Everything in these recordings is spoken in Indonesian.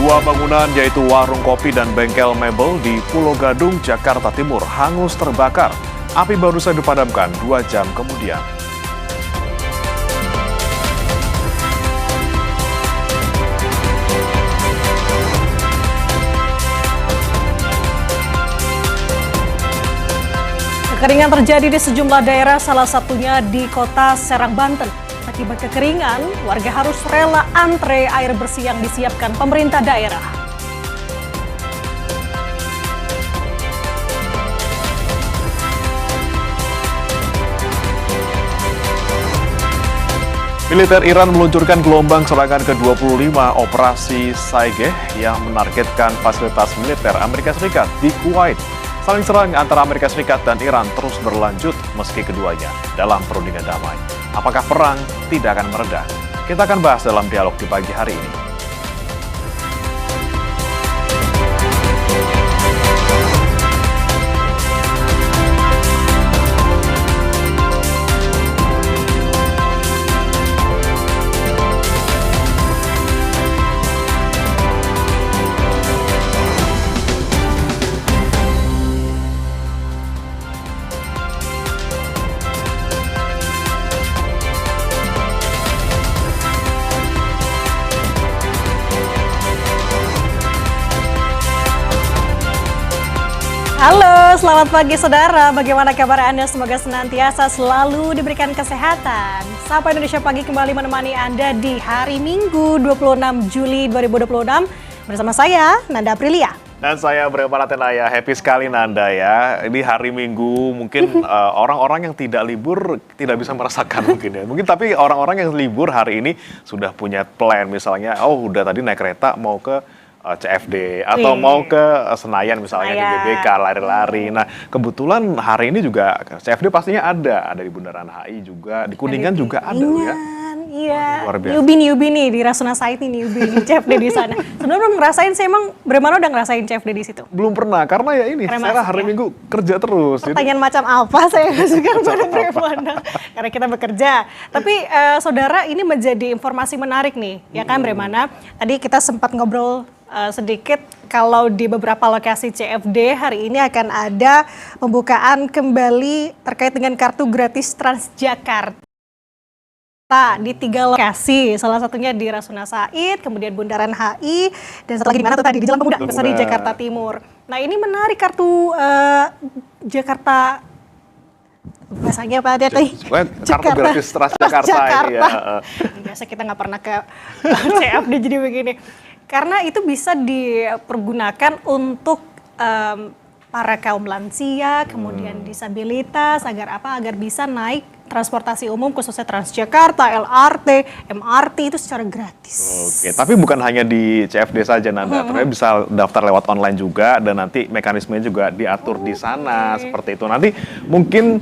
Dua bangunan yaitu warung kopi dan bengkel mebel di Pulau Gadung, Jakarta Timur hangus terbakar. Api baru saja dipadamkan 2 jam kemudian. Kekeringan terjadi di sejumlah daerah, salah satunya di kota Serang, Banten. Akibat kekeringan, warga harus rela antre air bersih yang disiapkan pemerintah daerah. Militer Iran meluncurkan gelombang serangan ke-25 operasi Saigeh yang menargetkan fasilitas militer Amerika Serikat di Kuwait. Saling serang antara Amerika Serikat dan Iran terus berlanjut meski keduanya dalam perundingan damai. Apakah perang tidak akan mereda? Kita akan bahas dalam dialog di pagi hari ini. Halo, selamat pagi saudara. Bagaimana kabar Anda? Semoga senantiasa selalu diberikan kesehatan. Sapa Indonesia Pagi kembali menemani Anda di hari Minggu 26 Juli 2026 bersama saya, Nanda Aprilia. Dan saya Bro Paratenaya. Happy sekali Nanda ya. Ini hari Minggu, mungkin orang-orang yang tidak libur tidak bisa merasakan mungkin ya. Mungkin tapi orang-orang yang libur hari ini sudah punya plan, misalnya udah tadi naik kereta mau ke CFD atau mau ke Senayan misalnya ke GBK lari-lari. Nah kebetulan hari ini juga CFD pastinya ada di Bundaran HI juga, di Kuningan juga ada ya. Iya, newbie nih di Rasuna Said nih, newbie di CFD di sana. Sebenarnya belum ngerasain sih, emang Bremano udah ngerasain CFD di situ? Belum pernah, karena ya ini saya hari Minggu kerja terus. Pertanyaan macam apa saya suka pada Bremano? Karena kita bekerja. Tapi saudara, ini menjadi informasi menarik nih, ya kan Bremana? Tadi kita sempat ngobrol sedikit kalau di beberapa lokasi CFD hari ini akan ada pembukaan kembali terkait dengan kartu gratis Transjakarta di 3 lokasi, salah satunya di Rasuna Said, kemudian Bundaran HI, dan satu lagi di mana tuh tadi di Jalan Pemuda, di Jakarta Timur. Nah ini menarik kartu Jakarta, bahasanya apa dia tadi? Kartu gratis Transjakarta ini ya. Biasa kita nggak pernah ke CFD jadi begini. Karena itu bisa dipergunakan untuk para kaum lansia, kemudian disabilitas, agar bisa naik transportasi umum khususnya Transjakarta, LRT, MRT itu secara gratis. Oke, tapi bukan hanya di CFD saja Nanda, ternyata bisa daftar lewat online juga dan nanti mekanismenya juga diatur di sana seperti itu. Nanti mungkin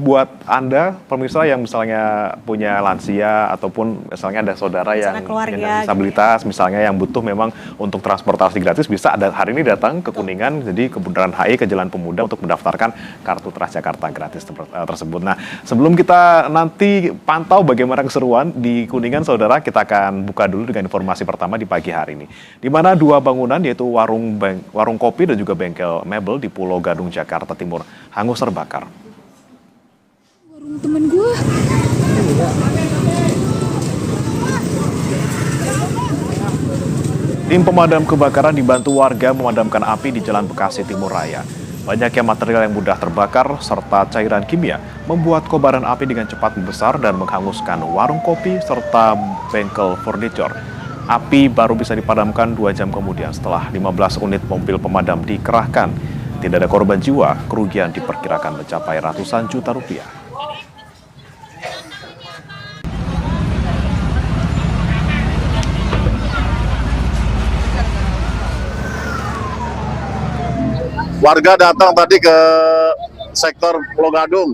buat Anda pemirsa yang misalnya punya lansia ataupun misalnya ada saudara yang dengan disabilitas misalnya yang butuh memang untuk transportasi gratis, bisa ada hari ini datang ke Kuningan, jadi ke Bundaran HI, ke Jalan Pemuda untuk mendaftarkan kartu Transjakarta gratis tersebut. Nah sebelum kita nanti pantau bagaimana keseruan di Kuningan saudara, kita akan buka dulu dengan informasi pertama di pagi hari ini, di mana 2 bangunan yaitu warung kopi dan juga bengkel mebel di Pulau Gadung, Jakarta Timur hangus terbakar. Temen gue. Tim pemadam kebakaran dibantu warga memadamkan api di Jalan Bekasi Timur Raya. Banyaknya material yang mudah terbakar serta cairan kimia membuat kobaran api dengan cepat membesar dan menghanguskan warung kopi serta bengkel furniture. Api baru bisa dipadamkan 2 jam kemudian setelah 15 unit mobil pemadam dikerahkan. Tidak ada korban jiwa, kerugian diperkirakan mencapai ratusan juta rupiah. Warga datang tadi ke sektor Pulau Gadung.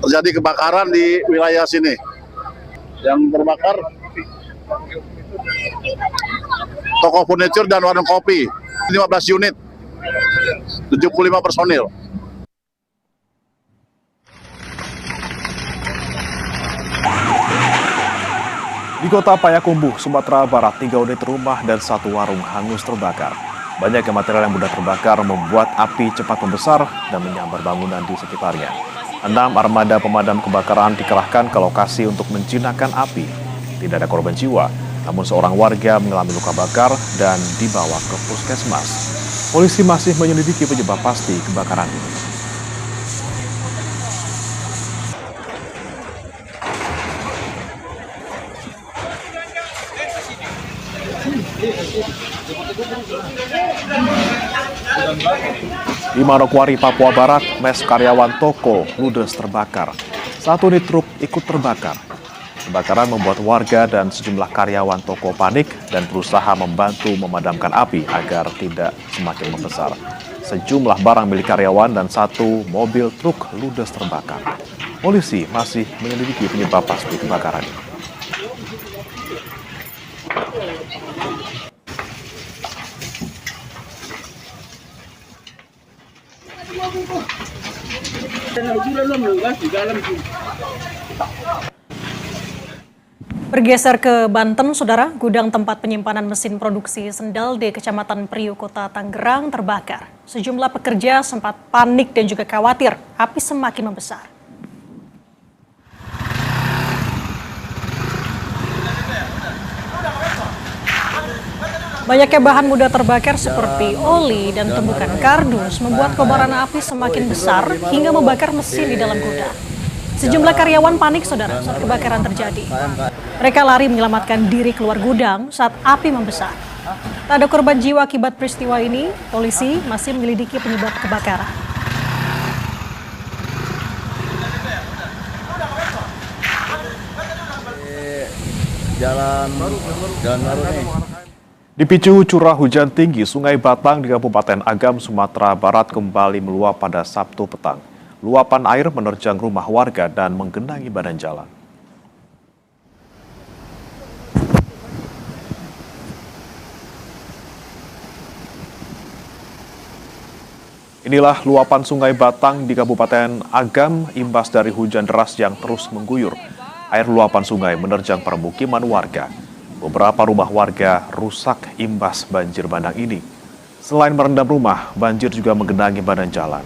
Terjadi kebakaran di wilayah sini. Yang terbakar toko furniture dan warung kopi. 15 unit. 75 personil. Di Di kota Payakumbuh, Sumatera Barat, 3 unit rumah dan 1 warung hangus terbakar. Banyaknya material yang mudah terbakar membuat api cepat membesar dan menyambar bangunan di sekitarnya. 6 armada pemadam kebakaran dikerahkan ke lokasi untuk menjinakkan api. Tidak ada korban jiwa, namun seorang warga mengalami luka bakar dan dibawa ke puskesmas. Polisi masih menyelidiki penyebab pasti kebakaran ini. Di Manokwari, Papua Barat, mes karyawan toko ludes terbakar. 1 unit truk ikut terbakar. Kebakaran membuat warga dan sejumlah karyawan toko panik dan berusaha membantu memadamkan api agar tidak semakin membesar. Sejumlah barang milik karyawan dan 1 mobil truk ludes terbakar. Polisi masih menyelidiki penyebab pasti kebakaran ini. Bergeser ke Banten, Saudara, gudang tempat penyimpanan mesin produksi sendal di Kecamatan Priuk, Kota Tangerang terbakar. Sejumlah pekerja sempat panik dan juga khawatir api semakin membesar. Banyaknya bahan mudah terbakar seperti oli dan tumbukan kardus membuat kobaran api semakin besar hingga membakar mesin di dalam gudang. Sejumlah karyawan panik, Saudara, saat kebakaran terjadi. Mereka lari menyelamatkan diri keluar gudang saat api membesar. Tak ada korban jiwa akibat peristiwa ini, polisi masih menyelidiki penyebab kebakaran. Jalan baru nih. Dipicu curah hujan tinggi, Sungai Batang di Kabupaten Agam, Sumatera Barat kembali meluap pada Sabtu petang. Luapan air menerjang rumah warga dan menggenangi badan jalan. Inilah luapan Sungai Batang di Kabupaten Agam imbas dari hujan deras yang terus mengguyur. Air luapan sungai menerjang permukiman warga. Beberapa rumah warga rusak imbas banjir bandang ini. Selain merendam rumah, banjir juga menggenangi badan jalan.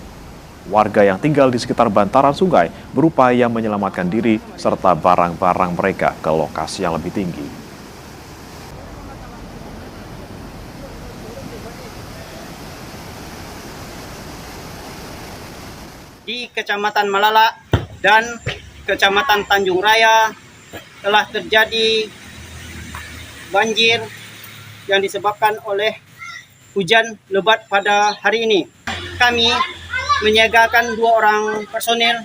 Warga yang tinggal di sekitar bantaran sungai berupaya menyelamatkan diri serta barang-barang mereka ke lokasi yang lebih tinggi. Di Kecamatan Malala dan Kecamatan Tanjung Raya telah terjadi banjir yang disebabkan oleh hujan lebat pada hari ini. Kami menyiagakan 2 orang personil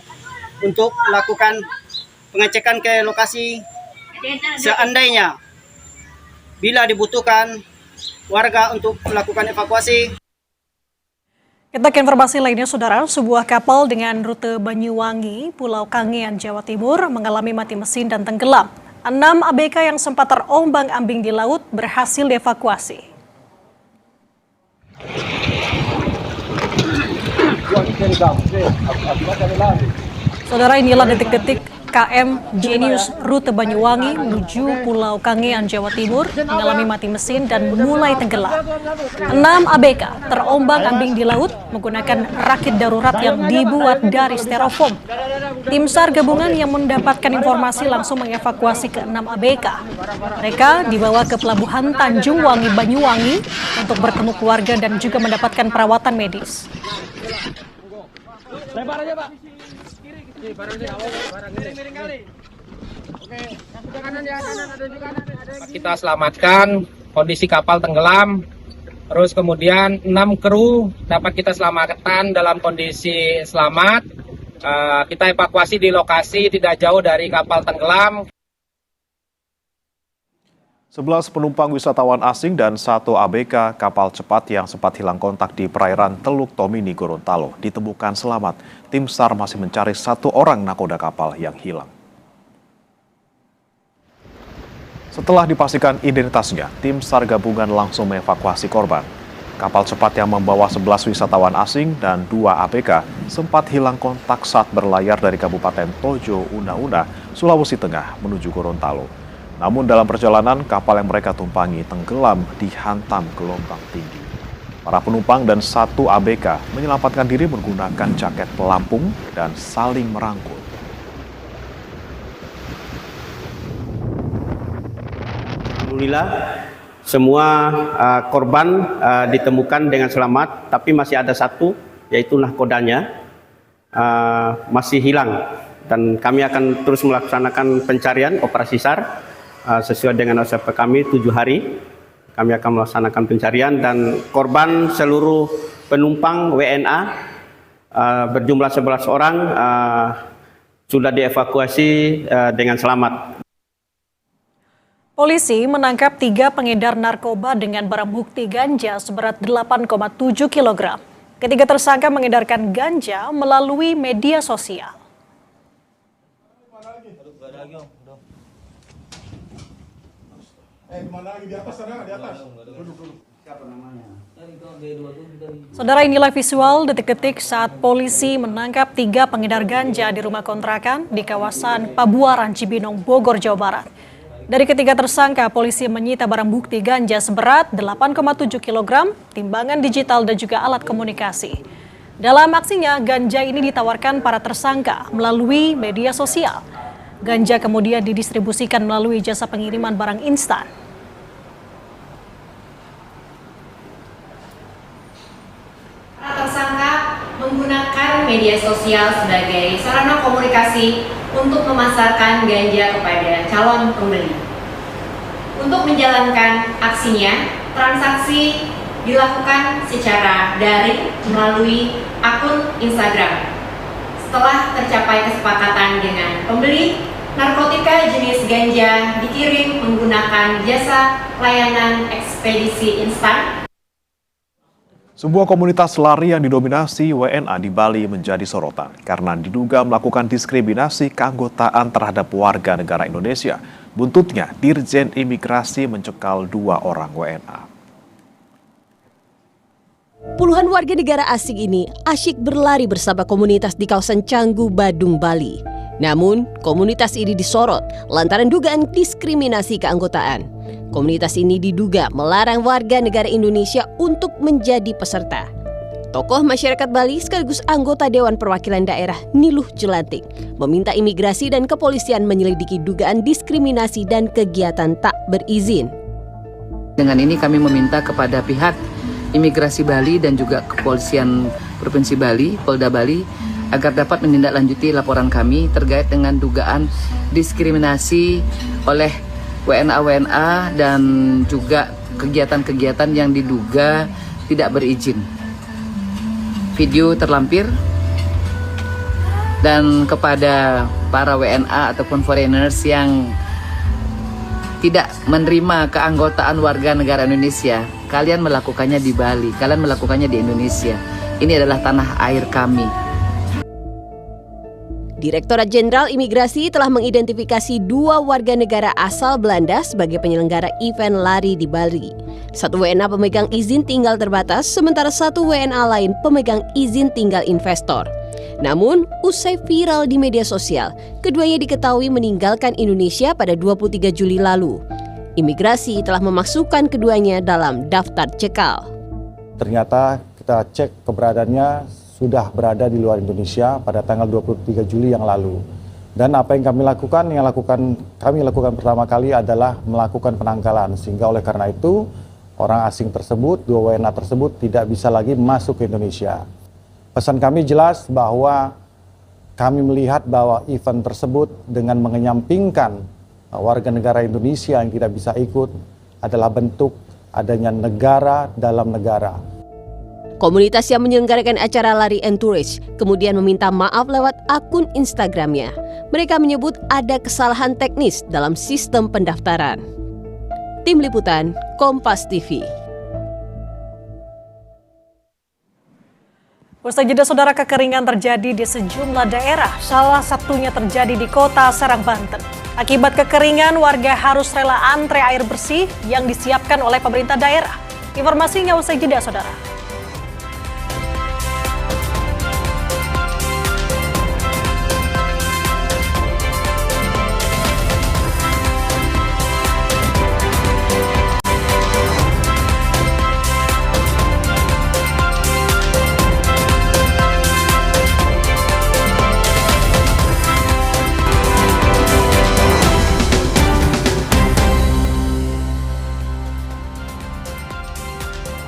untuk melakukan pengecekan ke lokasi seandainya bila dibutuhkan warga untuk melakukan evakuasi. Kita ke informasi lainnya, Saudara. Sebuah kapal dengan rute Banyuwangi, Pulau Kangean, Jawa Timur mengalami mati mesin dan tenggelam. 6 ABK yang sempat terombang-ambing di laut berhasil dievakuasi. Saudara, inilah detik-detik KM Genius rute Banyuwangi menuju Pulau Kangean, Jawa Timur mengalami mati mesin dan mulai tenggelam. 6 ABK terombang-ambing di laut menggunakan rakit darurat yang dibuat dari styrofoam. Tim SAR gabungan yang mendapatkan informasi langsung mengevakuasi ke-6 ABK. Mereka dibawa ke Pelabuhan Tanjung Wangi, Banyuwangi untuk bertemu keluarga dan juga mendapatkan perawatan medis. Lebar aja, Pak. Kita selamatkan kondisi kapal tenggelam, terus kemudian 6 kru dapat kita selamatkan dalam kondisi selamat. Kita evakuasi di lokasi tidak jauh dari kapal tenggelam. 11 penumpang wisatawan asing dan 1 ABK kapal cepat yang sempat hilang kontak di perairan Teluk Tomini, Gorontalo ditemukan selamat. Tim SAR masih mencari 1 orang nakoda kapal yang hilang. Setelah dipastikan identitasnya, tim SAR gabungan langsung mengevakuasi korban. Kapal cepat yang membawa 11 wisatawan asing dan 2 ABK sempat hilang kontak saat berlayar dari Kabupaten Tojo Una-Una, Sulawesi Tengah menuju Gorontalo. Namun dalam perjalanan, kapal yang mereka tumpangi tenggelam dihantam gelombang tinggi. Para penumpang dan satu ABK menyelamatkan diri menggunakan jaket pelampung dan saling merangkul. Alhamdulillah, semua korban ditemukan dengan selamat, tapi masih ada satu, yaitu nahkodanya masih hilang. Dan kami akan terus melaksanakan pencarian operasi SAR sesuai dengan SOP kami 7 hari. Kami akan melaksanakan pencarian dan korban seluruh penumpang WNA berjumlah 11 orang sudah dievakuasi dengan selamat. Polisi menangkap 3 pengedar narkoba dengan barang bukti ganja seberat 8,7 kg. Ketiga tersangka mengedarkan ganja melalui media sosial. Saudara, inilah visual detik-detik saat polisi menangkap 3 pengedar ganja di rumah kontrakan di kawasan Pabuaran, Cibinong, Bogor, Jawa Barat. Dari ketiga tersangka, polisi menyita barang bukti ganja seberat 8,7 kg, timbangan digital dan juga alat komunikasi. Dalam aksinya, ganja ini ditawarkan para tersangka melalui media sosial. Ganja kemudian didistribusikan melalui jasa pengiriman barang instan. Para tersangka menggunakan media sosial sebagai sarana komunikasi untuk memasarkan ganja kepada calon pembeli. Untuk menjalankan aksinya, transaksi dilakukan secara daring melalui akun Instagram. Setelah tercapai kesepakatan dengan pembeli, narkotika jenis ganja dikirim menggunakan jasa layanan ekspedisi instan. Sebuah komunitas lari yang didominasi WNA di Bali menjadi sorotan karena diduga melakukan diskriminasi keanggotaan terhadap warga negara Indonesia. Buntutnya, Dirjen Imigrasi mencekal 2 orang WNA. Puluhan warga negara asing ini asyik berlari bersama komunitas di kawasan Canggu, Badung, Bali. Namun, komunitas ini disorot lantaran dugaan diskriminasi keanggotaan. Komunitas ini diduga melarang warga negara Indonesia untuk menjadi peserta. Tokoh masyarakat Bali sekaligus anggota Dewan Perwakilan Daerah Niluh Jelantik meminta imigrasi dan kepolisian menyelidiki dugaan diskriminasi dan kegiatan tak berizin. Dengan ini kami meminta kepada pihak imigrasi Bali dan juga kepolisian Provinsi Bali, Polda Bali, agar dapat menindaklanjuti laporan kami terkait dengan dugaan diskriminasi oleh WNA dan juga kegiatan-kegiatan yang diduga tidak berizin. Video terlampir dan kepada para WNA ataupun foreigners yang tidak menerima keanggotaan warga negara Indonesia, kalian melakukannya di Bali, kalian melakukannya di Indonesia. Ini adalah tanah air kami. Direktorat Jenderal Imigrasi telah mengidentifikasi 2 warga negara asal Belanda sebagai penyelenggara event lari di Bali. 1 WNA pemegang izin tinggal terbatas, sementara 1 WNA lain pemegang izin tinggal investor. Namun, usai viral di media sosial, keduanya diketahui meninggalkan Indonesia pada 23 Juli lalu. Imigrasi telah memasukkan keduanya dalam daftar cekal. Ternyata kita cek keberadaannya sudah berada di luar Indonesia pada tanggal 23 Juli yang lalu. Dan apa yang kami lakukan? Kami lakukan pertama kali adalah melakukan penangkalan. Sehingga oleh karena itu, orang asing tersebut, 2 WNA tersebut tidak bisa lagi masuk ke Indonesia. Pesan kami jelas bahwa kami melihat bahwa event tersebut dengan mengenyampingkan warga negara Indonesia yang tidak bisa ikut adalah bentuk adanya negara dalam negara. Komunitas yang menyelenggarakan acara Lari Entourage kemudian meminta maaf lewat akun Instagramnya. Mereka menyebut ada kesalahan teknis dalam sistem pendaftaran. Tim Liputan, Kompas TV. Usai jeda, saudara, kekeringan terjadi di sejumlah daerah, salah satunya terjadi di kota Serang, Banten. Akibat kekeringan, warga harus rela antre air bersih yang disiapkan oleh pemerintah daerah. Informasinya usai jeda, saudara.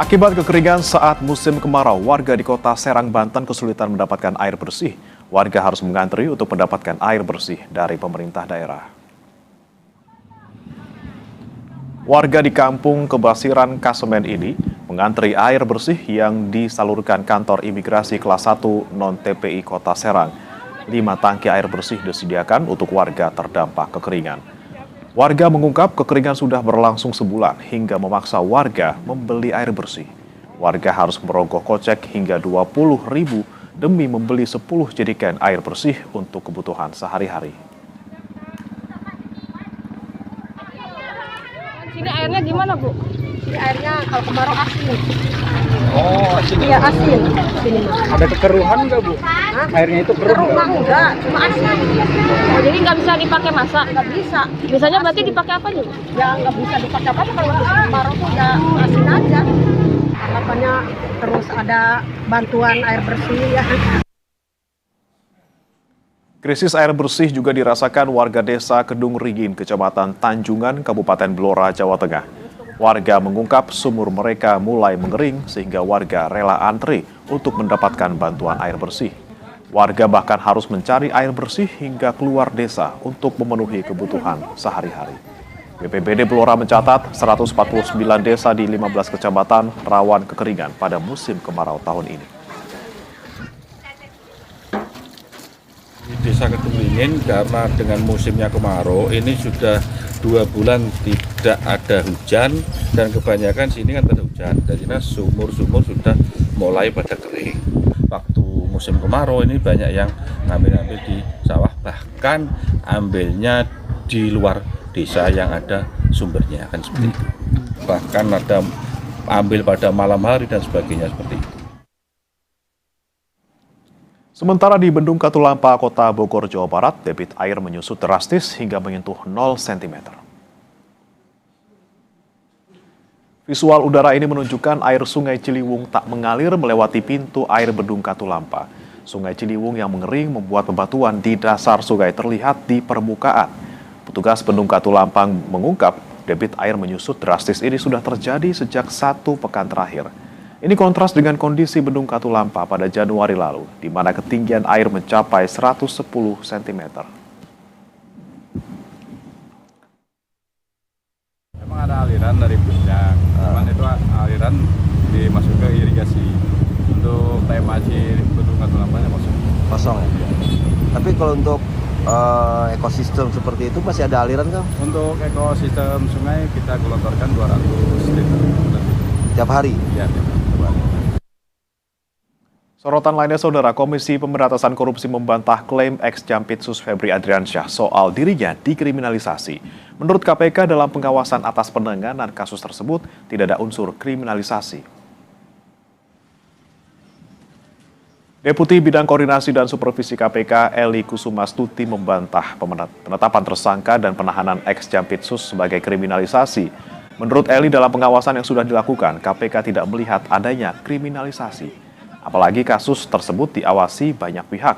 Akibat kekeringan saat musim kemarau, warga di kota Serang, Banten kesulitan mendapatkan air bersih. Warga harus mengantri untuk mendapatkan air bersih dari pemerintah daerah. Warga di kampung Kebasiran Kasemen ini mengantri air bersih yang disalurkan kantor imigrasi kelas 1 non-TPI Kota Serang. 5 tangki air bersih disediakan untuk warga terdampak kekeringan. Warga mengungkap kekeringan sudah berlangsung sebulan hingga memaksa warga membeli air bersih. Warga harus merogoh kocek hingga 20.000 demi membeli 10 jerigen air bersih untuk kebutuhan sehari-hari. Sini airnya gimana, Bu? Sini airnya kalau kemarau asin. Oh, asin. Iya, asin. Sini. Ada kekeruhan nggak, Bu? Hah? Airnya itu keruh nggak? Enggak, cuma asin. Oh, jadi nggak bisa dipakai masak? Nggak bisa. Biasanya berarti dipakai apa nih? Ya, nggak bisa dipakai apa kalau musim kemarau tuh ya asin aja. Harapannya terus ada bantuan air bersih ya. Krisis air bersih juga dirasakan warga desa Kedung Rigin, Kecamatan Tanjungan, Kabupaten Blora, Jawa Tengah. Warga mengungkap sumur mereka mulai mengering sehingga warga rela antri untuk mendapatkan bantuan air bersih. Warga bahkan harus mencari air bersih hingga keluar desa untuk memenuhi kebutuhan sehari-hari. BPBD Blora mencatat 149 desa di 15 kecamatan rawan kekeringan pada musim kemarau tahun ini. Di Desa Kedung Ringin karena dengan musimnya kemarau ini sudah 2 bulan tidak ada hujan dan kebanyakan sini kan tidak ada hujan. Jadi sumur-sumur sudah mulai pada kering. Waktu musim kemarau ini banyak yang ngambil di sawah, bahkan ambilnya di luar desa yang ada sumbernya kan seperti itu. Bahkan ada ambil pada malam hari dan sebagainya seperti itu. Sementara di Bendung Katulampa, Kota Bogor, Jawa Barat, debit air menyusut drastis hingga menyentuh 0 cm. Visual udara ini menunjukkan air Sungai Ciliwung tak mengalir melewati pintu air Bendung Katulampa. Sungai Ciliwung yang mengering membuat bebatuan di dasar sungai terlihat di permukaan. Petugas Bendung Katulampa mengungkap debit air menyusut drastis ini sudah terjadi sejak 1 pekan terakhir. Ini kontras dengan kondisi Bendung Katulampa pada Januari lalu, di mana ketinggian air mencapai 110 cm. Memang ada aliran dari puncak, cuman itu aliran dimasuk ke irigasi. Untuk TMAC Bendung Katulampa Kosong ya? Tapi kalau untuk ekosistem seperti itu masih ada aliran kan? Untuk ekosistem sungai kita gelontorkan 200 liter. Tiap hari? Iya, tiap hari. Sorotan lainnya, Saudara, Komisi Pemberantasan Korupsi membantah klaim ex-Jampitsus Febri Adriansyah soal dirinya dikriminalisasi. Menurut KPK, dalam pengawasan atas penanganan kasus tersebut tidak ada unsur kriminalisasi. Deputi Bidang Koordinasi dan Supervisi KPK, Eli Kusumastuti, membantah penetapan tersangka dan penahanan ex-Jampitsus sebagai kriminalisasi. Menurut Eli, dalam pengawasan yang sudah dilakukan, KPK tidak melihat adanya kriminalisasi. Apalagi kasus tersebut diawasi banyak pihak.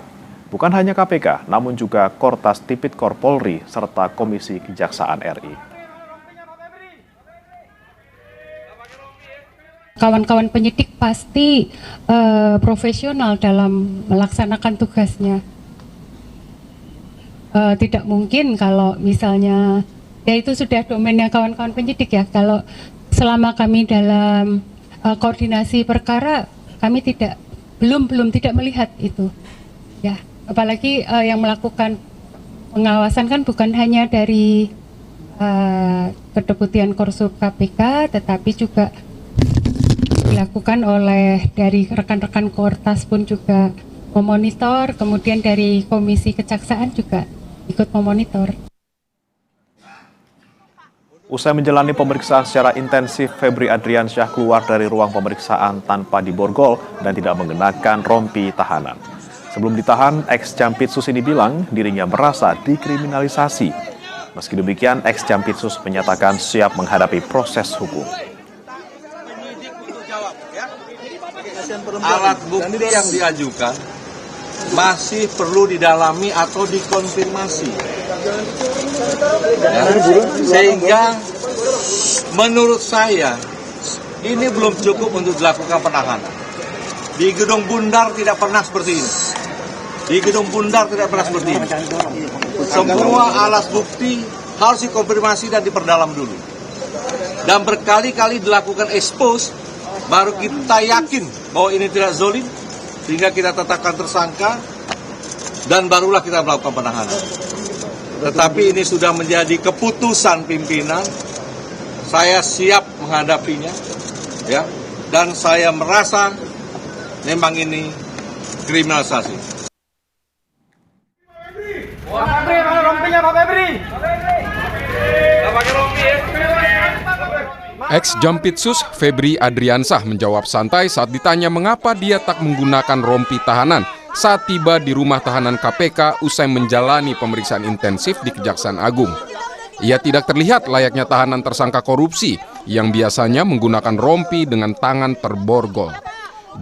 Bukan hanya KPK, namun juga Kortas Tipikor Polri serta Komisi Kejaksaan RI. Kawan-kawan penyidik pasti profesional dalam melaksanakan tugasnya. Tidak mungkin kalau misalnya, ya itu sudah domainnya kawan-kawan penyidik ya. Kalau selama kami dalam koordinasi perkara, kami belum tidak melihat itu. Ya, apalagi yang melakukan pengawasan kan bukan hanya dari Kedeputian Korsup KPK, tetapi juga dilakukan oleh dari rekan-rekan Kortas pun juga memonitor, kemudian dari Komisi Kejaksaan juga ikut memonitor. Usai menjalani pemeriksaan secara intensif, Febri Adriansyah keluar dari ruang pemeriksaan tanpa diborgol dan tidak mengenakan rompi tahanan. Sebelum ditahan, ex-Jampitsus ini bilang dirinya merasa dikriminalisasi. Meski demikian, ex-Jampitsus menyatakan siap menghadapi proses hukum. Alat bukti yang diajukan masih perlu didalami atau dikonfirmasi. Ya, sehingga menurut saya ini belum cukup untuk dilakukan penahanan. Di Gedung Bundar tidak pernah seperti ini. Semua alat bukti harus dikonfirmasi dan diperdalam dulu. Dan berkali-kali dilakukan expose, baru kita yakin bahwa ini tidak zolim, sehingga kita tetapkan tersangka, dan barulah kita melakukan penahanan. Tetapi ini sudah menjadi keputusan pimpinan, saya siap menghadapinya, ya, dan saya merasa memang ini kriminalisasi. Ex-Jampitsus Febri Adriansah menjawab santai saat ditanya mengapa dia tak menggunakan rompi tahanan saat tiba di rumah tahanan KPK usai menjalani pemeriksaan intensif di Kejaksaan Agung. Ia tidak terlihat layaknya tahanan tersangka korupsi yang biasanya menggunakan rompi dengan tangan terborgol.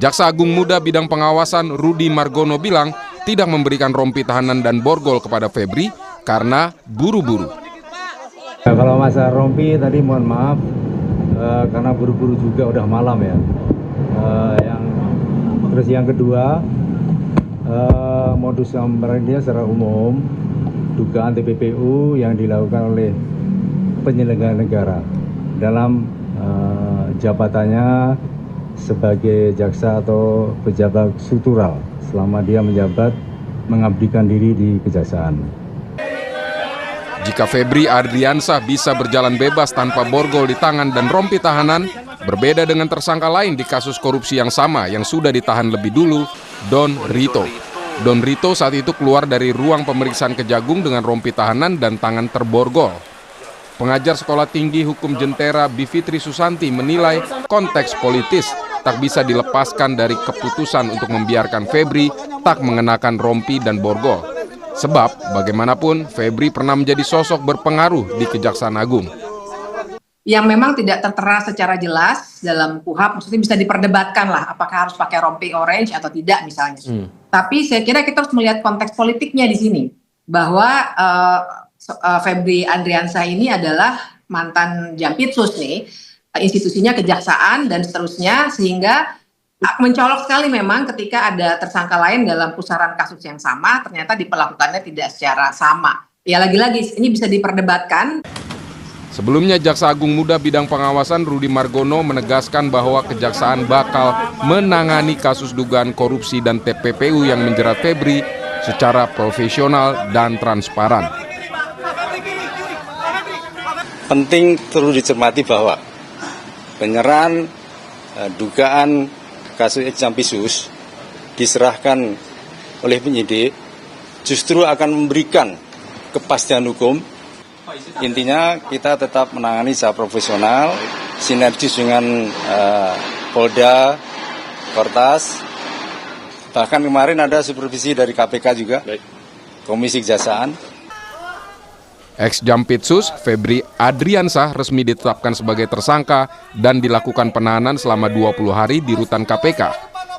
Jaksa Agung Muda Bidang Pengawasan Rudi Margono bilang tidak memberikan rompi tahanan dan borgol kepada Febri karena buru-buru. Kalau masalah rompi tadi mohon maaf karena buru-buru juga udah malam ya. Terus yang kedua modus operandi secara umum dugaan TPPU yang dilakukan oleh penyelenggara negara dalam jabatannya sebagai jaksa atau pejabat struktural selama dia menjabat mengabdikan diri di kejaksaan. Jika Febri Adriansah bisa berjalan bebas tanpa borgol di tangan dan rompi tahanan, berbeda dengan tersangka lain di kasus korupsi yang sama yang sudah ditahan lebih dulu, Don Rito. Don Rito saat itu keluar dari ruang pemeriksaan Kejagung dengan rompi tahanan dan tangan terborgol. Pengajar Sekolah Tinggi Hukum Jentera Bivitri Susanti menilai konteks politis tak bisa dilepaskan dari keputusan untuk membiarkan Febri tak mengenakan rompi dan borgol. Sebab bagaimanapun Febri pernah menjadi sosok berpengaruh di Kejaksaan Agung. Yang memang tidak tertera secara jelas dalam KUHP, maksudnya bisa diperdebatkan lah apakah harus pakai rompi orange atau tidak misalnya. Tapi saya kira kita harus melihat konteks politiknya di sini. Bahwa Febri Adriansah ini adalah mantan Jampitsus nih, institusinya kejaksaan dan seterusnya, sehingga mencolok sekali memang ketika ada tersangka lain dalam pusaran kasus yang sama, ternyata diperlakukannya tidak secara sama. Ya lagi-lagi ini bisa diperdebatkan. Sebelumnya Jaksa Agung Muda Bidang Pengawasan Rudi Margono menegaskan bahwa Kejaksaan bakal menangani kasus dugaan korupsi dan TPPU yang menjerat Febri secara profesional dan transparan. Penting perlu dicermati bahwa penyerahan dugaan kasus ex-Jampitsus diserahkan oleh penyidik justru akan memberikan kepastian hukum. Intinya kita tetap menangani secara profesional, sinergis dengan Polda, Kortas. Bahkan kemarin ada supervisi dari KPK juga, Komisi Kejaksaan. Ex-Jampitsus Febri Adriansah resmi ditetapkan sebagai tersangka dan dilakukan penahanan selama 20 hari di rutan KPK.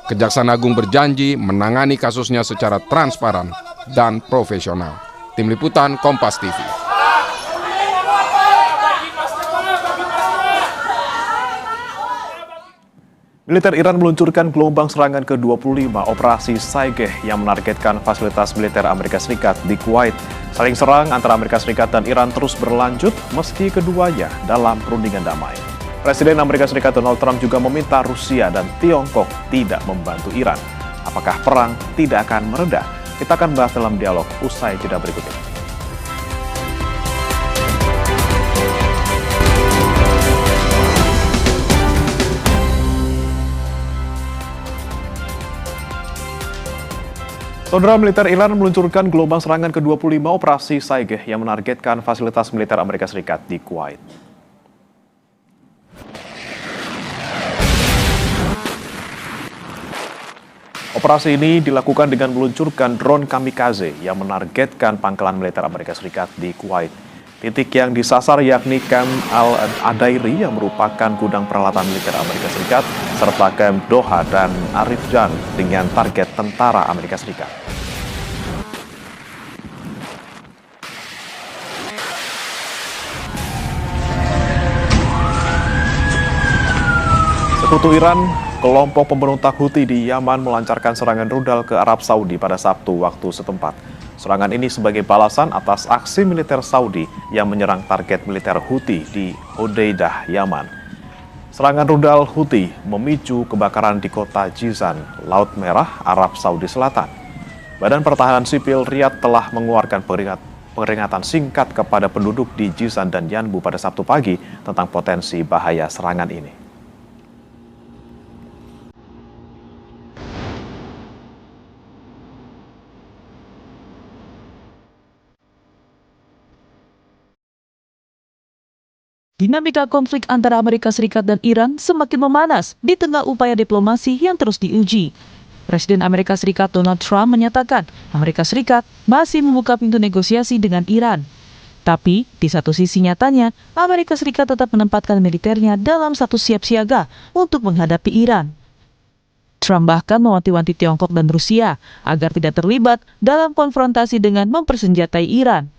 Kejaksaan Agung berjanji menangani kasusnya secara transparan dan profesional. Tim Liputan Kompas TV. Militer Iran meluncurkan gelombang serangan ke-25 operasi Saigeh yang menargetkan fasilitas militer Amerika Serikat di Kuwait. Saling serang antara Amerika Serikat dan Iran terus berlanjut meski keduanya dalam perundingan damai. Presiden Amerika Serikat Donald Trump juga meminta Rusia dan Tiongkok tidak membantu Iran. Apakah perang tidak akan mereda? Kita akan bahas dalam dialog usai jeda berikut ini. Saudara, militer Iran meluncurkan gelombang serangan ke-25 operasi Saigeh yang menargetkan fasilitas militer Amerika Serikat di Kuwait. Operasi ini dilakukan dengan meluncurkan drone kamikaze yang menargetkan pangkalan militer Amerika Serikat di Kuwait. Titik yang disasar yakni Camp Al-Adairi yang merupakan gudang peralatan militer Amerika Serikat, serta Camp Doha dan Arif Jan dengan target tentara Amerika Serikat. Sekutu Iran, kelompok pemberontak Houthi di Yaman melancarkan serangan rudal ke Arab Saudi pada Sabtu waktu setempat. Serangan ini sebagai balasan atas aksi militer Saudi yang menyerang target militer Houthi di Hodeidah, Yaman. Serangan rudal Houthi memicu kebakaran di kota Jizan, Laut Merah, Arab Saudi Selatan. Badan Pertahanan Sipil Riyadh telah mengeluarkan peringatan singkat kepada penduduk di Jizan dan Yanbu pada Sabtu pagi tentang potensi bahaya serangan ini. Dinamika konflik antara Amerika Serikat dan Iran semakin memanas di tengah upaya diplomasi yang terus diuji. Presiden Amerika Serikat Donald Trump menyatakan Amerika Serikat masih membuka pintu negosiasi dengan Iran. Tapi, di satu sisi nyatanya, Amerika Serikat tetap menempatkan militernya dalam status siap siaga untuk menghadapi Iran. Trump bahkan mewanti-wanti Tiongkok dan Rusia agar tidak terlibat dalam konfrontasi dengan mempersenjatai Iran.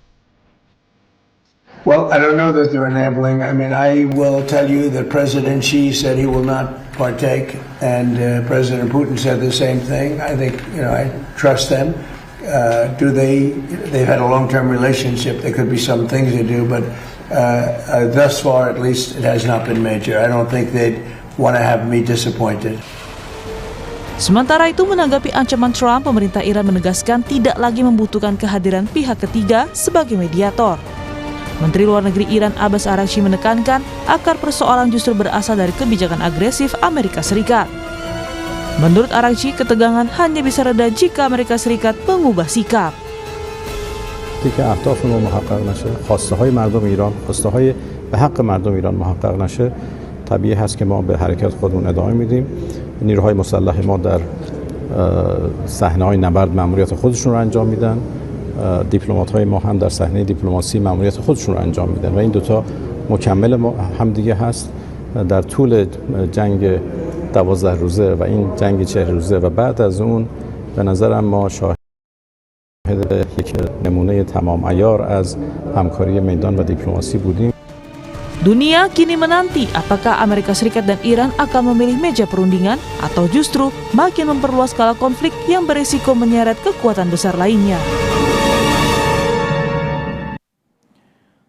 Well, I don't know that they're enabling. I mean, I will tell you that President Xi said he will not partake, and President Putin said the same thing. I think, I trust them. They've had a long-term relationship. There could be some things they do, but thus far, at least, it has not been major. I don't think they'd want to have me disappointed. Sementara itu, menanggapi ancaman Trump, pemerintah Iran menegaskan tidak lagi membutuhkan kehadiran pihak ketiga sebagai mediator. Menteri Luar Negeri Iran Abbas Araghchi menekankan akar persoalan justru berasal dari kebijakan agresif Amerika Serikat. Menurut Araghchi, ketegangan hanya bisa reda jika Amerika Serikat mengubah sikap. که اهداف ما محقق نشه، خواسته های مردم ایران، خواسته های به حق مردم ایران محقق نشه، طبیعی هست که ما به حرکت خودمون ادامه میدیم. نیروهای مسلح ما در صحنه‌های نبرد مأموریت خودشون رو انجام میدن. دیپلمات‌های ما هم در صحنه دیپلماسی مأموریت خودشون رو انجام میدن و این دوتا مکمل هم دیگه هست. در طول جنگ 12 روزه و این جنگ 40 روزه و بعد از اون به نظرم ما شاهد یک نمونه تمام عیار از همکاری میدان و دیپلماسی بودیم. Dunia kini menanti apakah Amerika Serikat dan Iran akan memilih meja perundingan atau justru makin memperluas skala konflik yang berisiko menyeret kekuatan besar lainnya.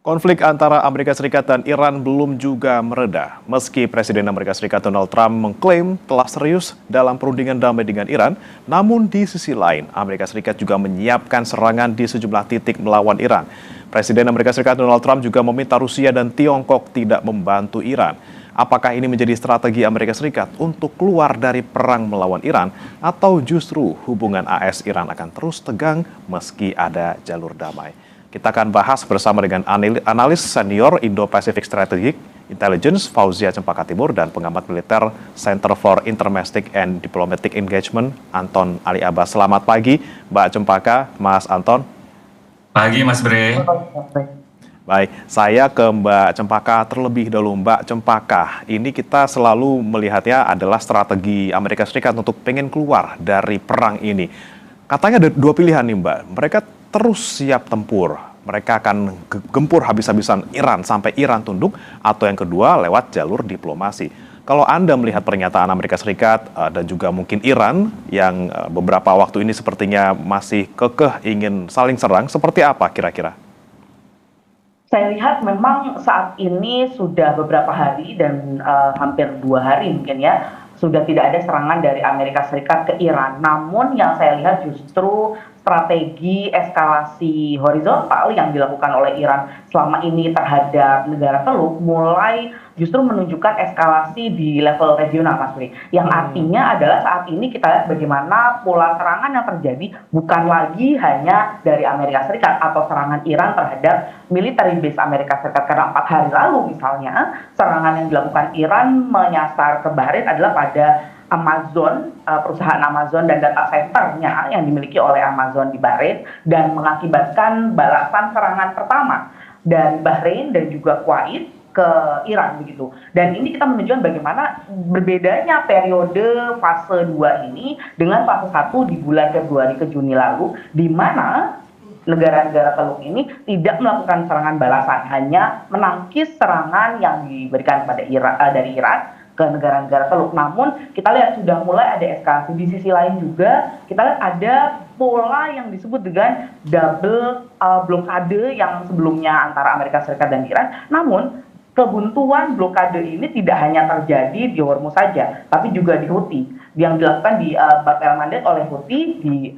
Konflik antara Amerika Serikat dan Iran belum juga mereda. Meski Presiden Amerika Serikat Donald Trump mengklaim telah serius dalam perundingan damai dengan Iran, namun di sisi lain Amerika Serikat juga menyiapkan serangan di sejumlah titik melawan Iran. Presiden Amerika Serikat Donald Trump juga meminta Rusia dan Tiongkok tidak membantu Iran. Apakah ini menjadi strategi Amerika Serikat untuk keluar dari perang melawan Iran, atau justru hubungan AS-Iran akan terus tegang meski ada jalur damai? Kita akan bahas bersama dengan analis senior Indo-Pacific Strategic Intelligence Fauzia Cempaka Timur dan pengamat militer Center for Intermestic and Diplomatic Engagement Anton Ali Abbas. Selamat pagi Mbak Cempaka, Mas Anton. Pagi Mas Bre. Baik, saya ke Mbak Cempaka terlebih dahulu. Mbak Cempaka, ini kita selalu melihatnya adalah strategi Amerika Serikat untuk pengen keluar dari perang ini. Katanya ada dua pilihan nih Mbak, mereka terus siap tempur. Mereka akan gempur habis-habisan Iran sampai Iran tunduk, atau yang kedua lewat jalur diplomasi. Kalau Anda melihat pernyataan Amerika Serikat dan juga mungkin Iran yang beberapa waktu ini sepertinya masih kekeh ingin saling serang, seperti apa kira-kira? Saya lihat memang saat ini sudah beberapa hari dan hampir 2 hari mungkin ya, sudah tidak ada serangan dari Amerika Serikat ke Iran. Namun yang saya lihat justru strategi eskalasi horizontal yang dilakukan oleh Iran selama ini terhadap negara Teluk mulai justru menunjukkan eskalasi di level regional, Mas Bri. Yang artinya adalah saat ini kita lihat bagaimana pola serangan yang terjadi bukan lagi hanya dari Amerika Serikat atau serangan Iran terhadap military base Amerika Serikat. Karena 4 hari lalu misalnya serangan yang dilakukan Iran menyasar ke Bahrain adalah pada Amazon, perusahaan Amazon dan data centernya yang dimiliki oleh Amazon di Bahrain, dan mengakibatkan balasan serangan pertama dari Bahrain dan juga Kuwait ke Iran begitu. Dan ini kita menunjukkan bagaimana berbedanya periode fase 2 ini dengan fase 1 di bulan Februari ke Juni lalu, di mana negara-negara Teluk ini tidak melakukan serangan balasan, hanya menangkis serangan yang diberikan pada dari Iran ke negara-negara Teluk. Namun kita lihat sudah mulai ada eskalasi. Di sisi lain juga kita lihat ada pola yang disebut dengan double blokade yang sebelumnya antara Amerika Serikat dan Iran. Namun kebuntuan blokade ini tidak hanya terjadi di Hormuz saja, tapi juga di Houthi, yang dilakukan di Bab el-Mandeb oleh Houthi di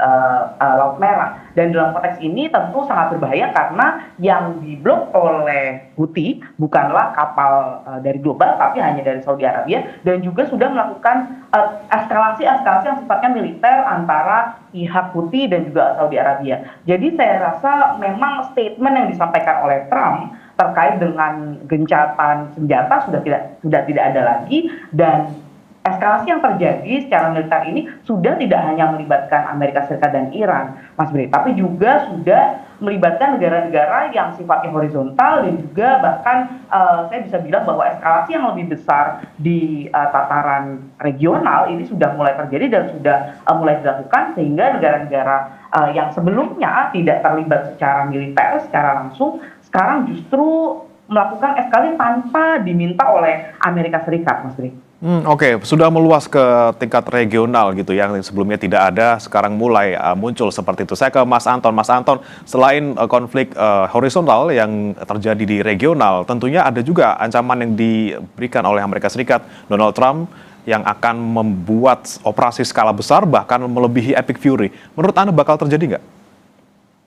Laut Merah. Dan dalam konteks ini tentu sangat berbahaya karena yang diblok oleh Houthi bukanlah kapal dari global, tapi hanya dari Saudi Arabia, dan juga sudah melakukan eskalasi-eskalasi yang sifatnya militer antara pihak Houthi dan juga Saudi Arabia. Jadi saya rasa memang statement yang disampaikan oleh Trump terkait dengan gencatan senjata sudah tidak ada lagi, dan eskalasi yang terjadi secara militer ini sudah tidak hanya melibatkan Amerika Serikat dan Iran, Mas Bre, tapi juga sudah melibatkan negara-negara yang sifatnya horizontal, dan juga bahkan saya bisa bilang bahwa eskalasi yang lebih besar di tataran regional ini sudah mulai terjadi dan sudah mulai dilakukan, sehingga negara-negara yang sebelumnya tidak terlibat secara militer secara langsung sekarang justru melakukan eskalasi tanpa diminta oleh Amerika Serikat, Mas Ri. Oke, sudah meluas ke tingkat regional gitu yang sebelumnya tidak ada, sekarang mulai muncul seperti itu. Saya ke Mas Anton. Mas Anton, selain konflik horizontal yang terjadi di regional, tentunya ada juga ancaman yang diberikan oleh Amerika Serikat, Donald Trump, yang akan membuat operasi skala besar bahkan melebihi Epic Fury. Menurut Anda bakal terjadi nggak?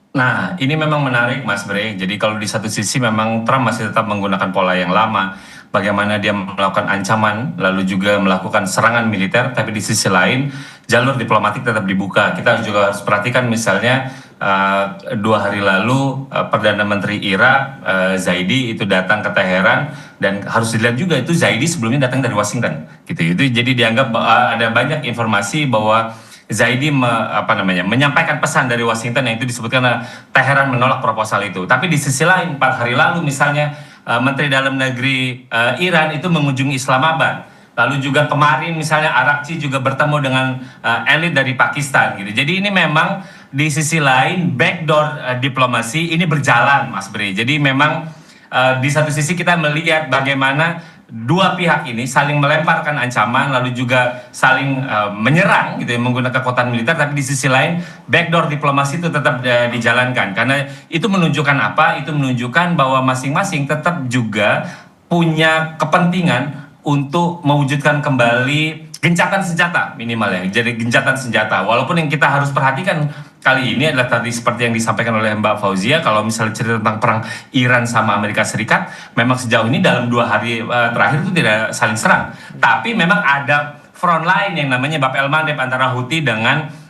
Nah, ini memang menarik, Mas Bre. Jadi kalau di satu sisi memang Trump masih tetap menggunakan pola yang lama, bagaimana dia melakukan ancaman, lalu juga melakukan serangan militer, tapi di sisi lain jalur diplomatik tetap dibuka. Kita juga harus perhatikan misalnya 2 hari lalu Perdana Menteri Irak Zaidi itu datang ke Teheran, dan harus dilihat juga itu Zaidi sebelumnya datang dari Washington, gitu. Itu jadi dianggap ada banyak informasi bahwa Zaidi menyampaikan pesan dari Washington yang itu disebutkan Teheran menolak proposal itu. Tapi di sisi lain 4 hari lalu misalnya Menteri Dalam Negeri Iran itu mengunjungi Islamabad. Lalu juga kemarin misalnya Arakci juga bertemu dengan elit dari Pakistan gitu. Jadi ini memang di sisi lain backdoor diplomasi ini berjalan, Mas Bre. Jadi memang di satu sisi kita melihat bagaimana dua pihak ini saling melemparkan ancaman, lalu juga saling menyerang gitu ya, menggunakan kekuatan militer, tapi di sisi lain backdoor diplomasi itu tetap dijalankan. Karena itu menunjukkan apa? Itu menunjukkan bahwa masing-masing tetap juga punya kepentingan untuk mewujudkan kembali gencatan senjata minimal ya. Jadi gencatan senjata. Walaupun yang kita harus perhatikan kali ini adalah tadi seperti yang disampaikan oleh Mbak Fauzia, kalau misalnya cerita tentang perang Iran sama Amerika Serikat, memang sejauh ini dalam 2 hari terakhir itu tidak saling serang. Tapi memang ada front line yang namanya Bab el-Mandeb antara Houthi dengan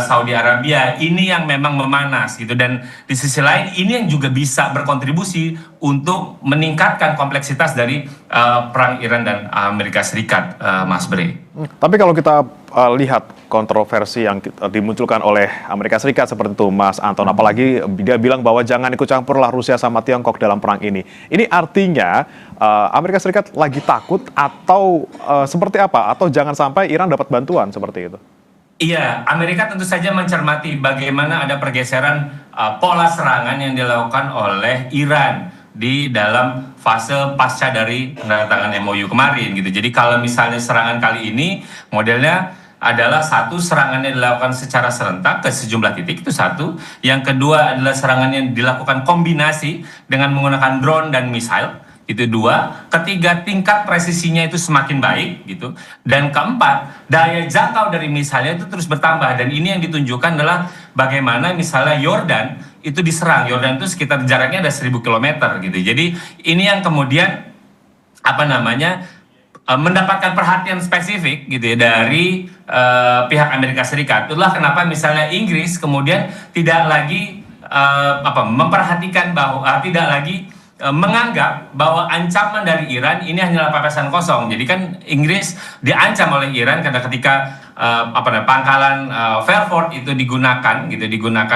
Saudi Arabia. Ini yang memang memanas gitu, dan di sisi lain ini yang juga bisa berkontribusi untuk meningkatkan kompleksitas dari perang Iran dan Amerika Serikat, Mas Bre. Tapi kalau kita lihat kontroversi yang dimunculkan oleh Amerika Serikat seperti itu, Mas Anton, apalagi dia bilang bahwa jangan ikut campurlah Rusia sama Tiongkok dalam perang ini. Ini artinya Amerika Serikat lagi takut atau seperti apa? Atau jangan sampai Iran dapat bantuan seperti itu? Iya, Amerika tentu saja mencermati bagaimana ada pergeseran pola serangan yang dilakukan oleh Iran di dalam fase pasca dari penandatangan MOU kemarin gitu. Jadi kalau misalnya serangan kali ini modelnya adalah satu, serangannya dilakukan secara serentak ke sejumlah titik, itu satu. Yang kedua adalah serangannya dilakukan kombinasi dengan menggunakan drone dan misil. Itu 2. Ketiga, tingkat presisinya itu semakin baik gitu. Dan keempat, daya jangkau dari misalnya itu terus bertambah, dan ini yang ditunjukkan adalah bagaimana misalnya Yordan itu diserang. Yordan itu sekitar jaraknya ada 1000 km gitu. Jadi ini yang kemudian mendapatkan perhatian spesifik gitu ya dari pihak Amerika Serikat. Itulah kenapa misalnya Inggris kemudian tidak lagi memperhatikan bahwa tidak lagi menganggap bahwa ancaman dari Iran ini hanyalah papasan kosong. Jadi kan Inggris diancam oleh Iran karena ketika pangkalan Fairford itu digunakan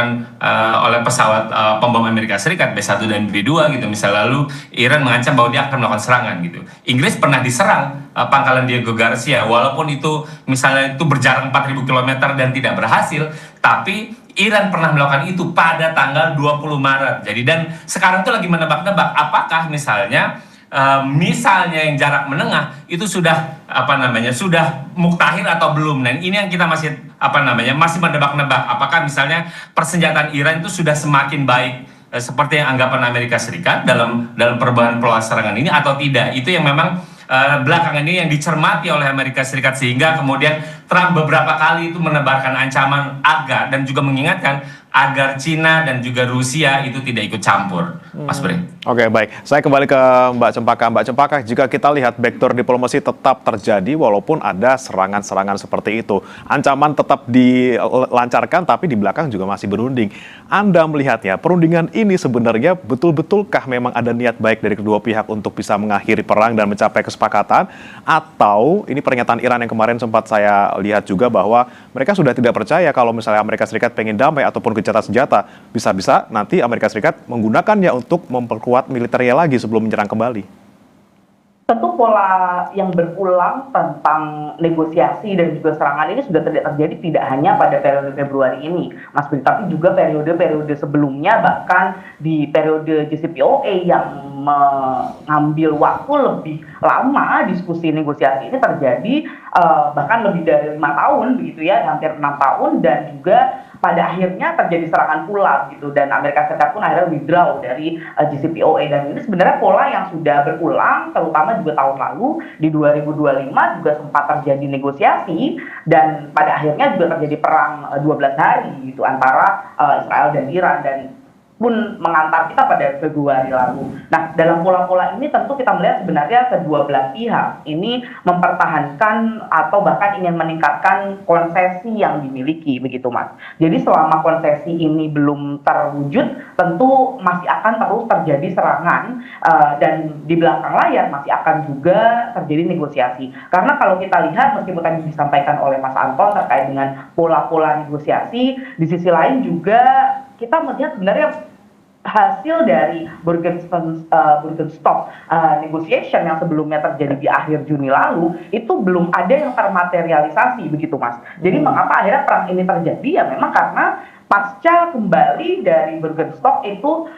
oleh pesawat pembom Amerika Serikat B1 dan B2 gitu. Misal lalu Iran mengancam bahwa dia akan melakukan serangan gitu. Inggris pernah diserang pangkalan Diego Garcia, walaupun itu misalnya itu berjarak 4000 km dan tidak berhasil, tapi Iran pernah melakukan itu pada tanggal 20 Maret. Jadi dan sekarang tuh lagi menebak-nebak apakah misalnya misalnya yang jarak menengah itu sudah sudah muktahir atau belum. Nah, ini yang kita masih masih menebak-nebak apakah misalnya persenjataan Iran itu sudah semakin baik seperti yang anggapan Amerika Serikat dalam perubahan pola serangan ini atau tidak. Itu yang memang belakangan ini yang dicermati oleh Amerika Serikat, sehingga kemudian Trump beberapa kali itu menebarkan ancaman dan juga mengingatkan agar Cina dan juga Rusia itu tidak ikut campur, Mas Bre. Oke, baik. Saya kembali ke Mbak Cempaka. Mbak Cempaka, jika kita lihat backdoor diplomasi tetap terjadi walaupun ada serangan-serangan seperti itu. Ancaman tetap dilancarkan tapi di belakang juga masih berunding. Anda melihatnya, perundingan ini sebenarnya betul-betulkah memang ada niat baik dari kedua pihak untuk bisa mengakhiri perang dan mencapai kesepakatan? Atau ini pernyataan Iran yang kemarin sempat saya lihat juga bahwa mereka sudah tidak percaya kalau misalnya Amerika Serikat pengen damai ataupun gencatan senjata, bisa-bisa nanti Amerika Serikat menggunakannya untuk memperkuat militernya lagi sebelum menyerang kembali. Tentu pola yang berulang tentang negosiasi dan juga serangan ini sudah terjadi tidak hanya pada periode Februari ini, Mas Budi, tapi juga periode-periode sebelumnya, bahkan di periode JCPOA yang mengambil waktu lebih lama. Diskusi negosiasi ini terjadi bahkan lebih dari 5 tahun begitu ya, hampir 6 tahun, dan juga pada akhirnya terjadi serangan pula gitu, dan Amerika Serikat pun akhirnya withdraw dari JCPOA. Dan ini sebenarnya pola yang sudah berulang, terutama juga tahun lalu di 2025 juga sempat terjadi negosiasi dan pada akhirnya juga terjadi perang 12 hari gitu antara Israel dan Iran, dan pun mengantar kita pada Februari lalu. Nah, dalam pola-pola ini tentu kita melihat sebenarnya kedua belah pihak ini mempertahankan atau bahkan ingin meningkatkan konsesi yang dimiliki, begitu Mas. Jadi selama konsesi ini belum terwujud, tentu masih akan terus terjadi serangan dan di belakang layar masih akan juga terjadi negosiasi. Karena kalau kita lihat, meskipun tadi disampaikan oleh Mas Anton terkait dengan pola-pola negosiasi, di sisi lain juga kita melihat sebenarnya hasil dari Burgenstock negotiation yang sebelumnya terjadi di akhir Juni lalu itu belum ada yang termaterialisasi, begitu Mas. Jadi mengapa akhirnya perang ini terjadi? Ya memang karena pasca kembali dari Burgenstock itu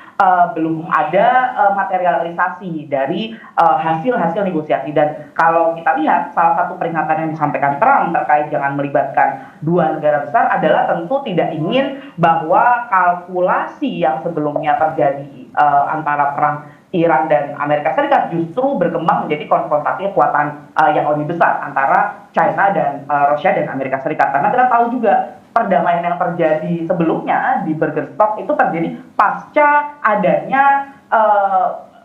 belum ada materialisasi dari hasil-hasil negosiasi. Dan kalau kita lihat, salah satu peringatan yang disampaikan Trump terkait jangan melibatkan dua negara besar adalah tentu tidak ingin bahwa kalkulasi yang sebelumnya terjadi antara perang Iran dan Amerika Serikat justru berkembang menjadi konfrontasi kekuatan yang lebih besar antara China dan Rusia dan Amerika Serikat. Karena kita tahu juga perdamaian yang terjadi sebelumnya di Burgenstock itu terjadi pasca adanya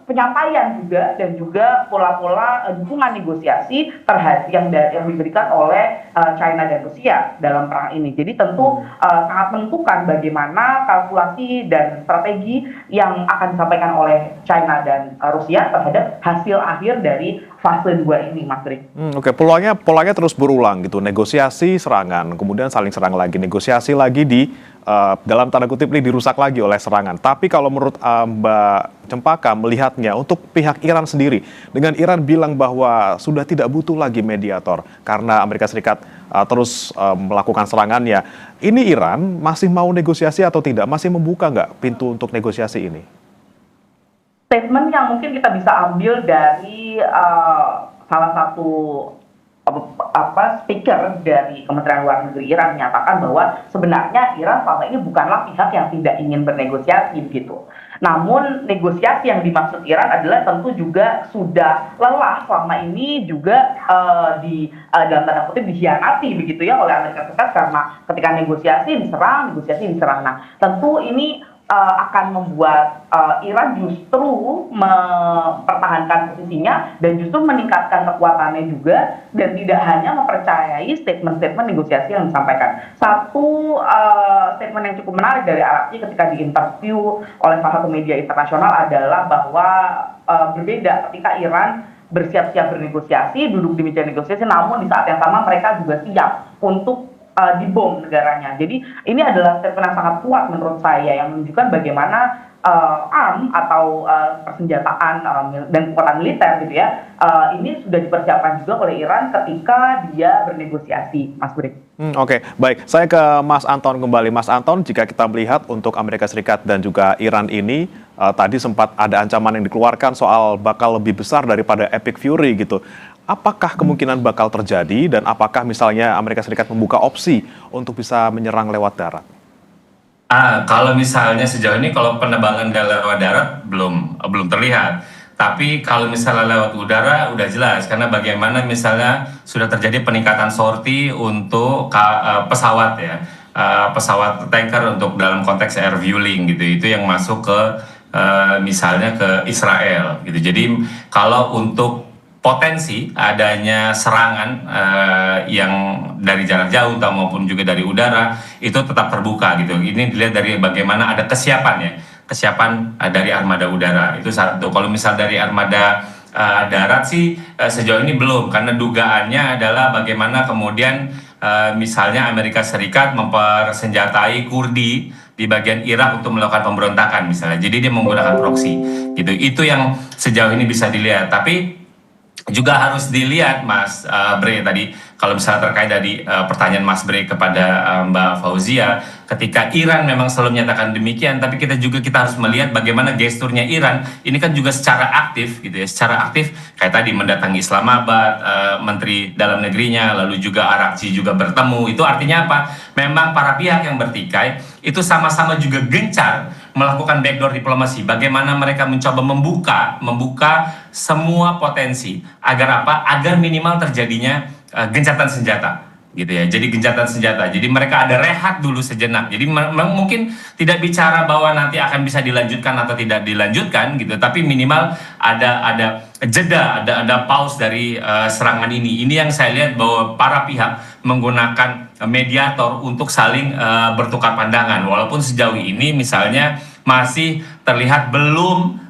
penyampaian juga dan juga pola-pola dukungan negosiasi terhadap yang diberikan oleh China dan Rusia dalam perang ini. Jadi tentu sangat menentukan bagaimana kalkulasi dan strategi yang akan disampaikan oleh China dan Rusia terhadap hasil akhir dari fase 2 ini, Mas Rik. Oke, polanya terus berulang gitu, negosiasi, serangan, kemudian saling serang lagi, negosiasi lagi dalam tanda kutip ini dirusak lagi oleh serangan. Tapi kalau menurut Mbak Cempaka melihatnya untuk pihak Iran sendiri, dengan Iran bilang bahwa sudah tidak butuh lagi mediator karena Amerika Serikat terus melakukan serangannya, ini Iran masih mau negosiasi atau tidak? Masih membuka nggak pintu untuk negosiasi ini? Statement yang mungkin kita bisa ambil dari salah satu speaker dari Kementerian Luar Negeri Iran menyatakan bahwa sebenarnya Iran selama ini bukanlah pihak yang tidak ingin bernegosiasi gitu. Namun negosiasi yang dimaksud Iran adalah tentu juga sudah lelah selama ini juga dalam tanda kutip dikhianati begitu ya oleh Amerika Serikat, karena ketika negosiasi diserang. Nah, tentu ini akan membuat Iran justru mempertahankan posisinya dan justru meningkatkan kekuatannya juga, dan tidak hanya mempercayai statement-statement negosiasi yang disampaikan. Satu statement yang cukup menarik dari Arabci ketika diinterview oleh salah satu media internasional adalah bahwa berbeda ketika Iran bersiap-siap bernegosiasi, duduk di meja negosiasi, namun di saat yang sama mereka juga siap untuk dibom negaranya. Jadi ini adalah statement yang sangat kuat menurut saya yang menunjukkan bagaimana arm atau persenjataan dan kekuatan militer gitu ya, ini sudah dipersiapkan juga oleh Iran ketika dia bernegosiasi, Mas Bri. Oke, baik. Saya ke Mas Anton kembali. Mas Anton, jika kita melihat untuk Amerika Serikat dan juga Iran ini, tadi sempat ada ancaman yang dikeluarkan soal bakal lebih besar daripada Epic Fury gitu. Apakah kemungkinan bakal terjadi dan apakah misalnya Amerika Serikat membuka opsi untuk bisa menyerang lewat darat? Kalau misalnya sejauh ini kalau penerbangan lewat darat belum terlihat. Tapi kalau misalnya lewat udara udah jelas karena bagaimana misalnya sudah terjadi peningkatan sorti untuk pesawat ya. Pesawat tanker untuk dalam konteks air fueling gitu. Itu yang masuk ke misalnya ke Israel gitu. Jadi kalau untuk potensi adanya serangan yang dari jarak jauh maupun juga dari udara itu tetap terbuka gitu. Ini dilihat dari bagaimana ada kesiapan dari armada udara itu satu. Kalau misal dari armada darat sih sejauh ini belum, karena dugaannya adalah bagaimana kemudian misalnya Amerika Serikat mempersenjatai Kurdi di bagian Irak untuk melakukan pemberontakan misalnya. Jadi dia menggunakan proksi gitu. Itu yang sejauh ini bisa dilihat. Tapi juga harus dilihat Mas Bre tadi kalau misalnya terkait dari pertanyaan Mas Bre kepada Mbak Fauzia, ketika Iran memang selalu menyatakan demikian, tapi kita harus melihat bagaimana gesturnya Iran ini kan juga secara aktif gitu ya, secara aktif kayak tadi mendatangi Islamabad, Menteri Dalam Negerinya, lalu juga Arakci juga bertemu. Itu artinya apa? Memang para pihak yang bertikai itu sama-sama juga gencar melakukan backdoor diplomasi. Bagaimana mereka mencoba membuka semua potensi agar apa? Agar minimal terjadinya gencatan senjata, gitu ya. Jadi gencatan senjata. Jadi mereka ada rehat dulu sejenak. Jadi mungkin tidak bicara bahwa nanti akan bisa dilanjutkan atau tidak dilanjutkan, gitu. Tapi minimal ada jeda, ada pause dari serangan ini. Ini yang saya lihat bahwa para pihak menggunakan mediator untuk saling bertukar pandangan. Walaupun sejauh ini misalnya masih terlihat belum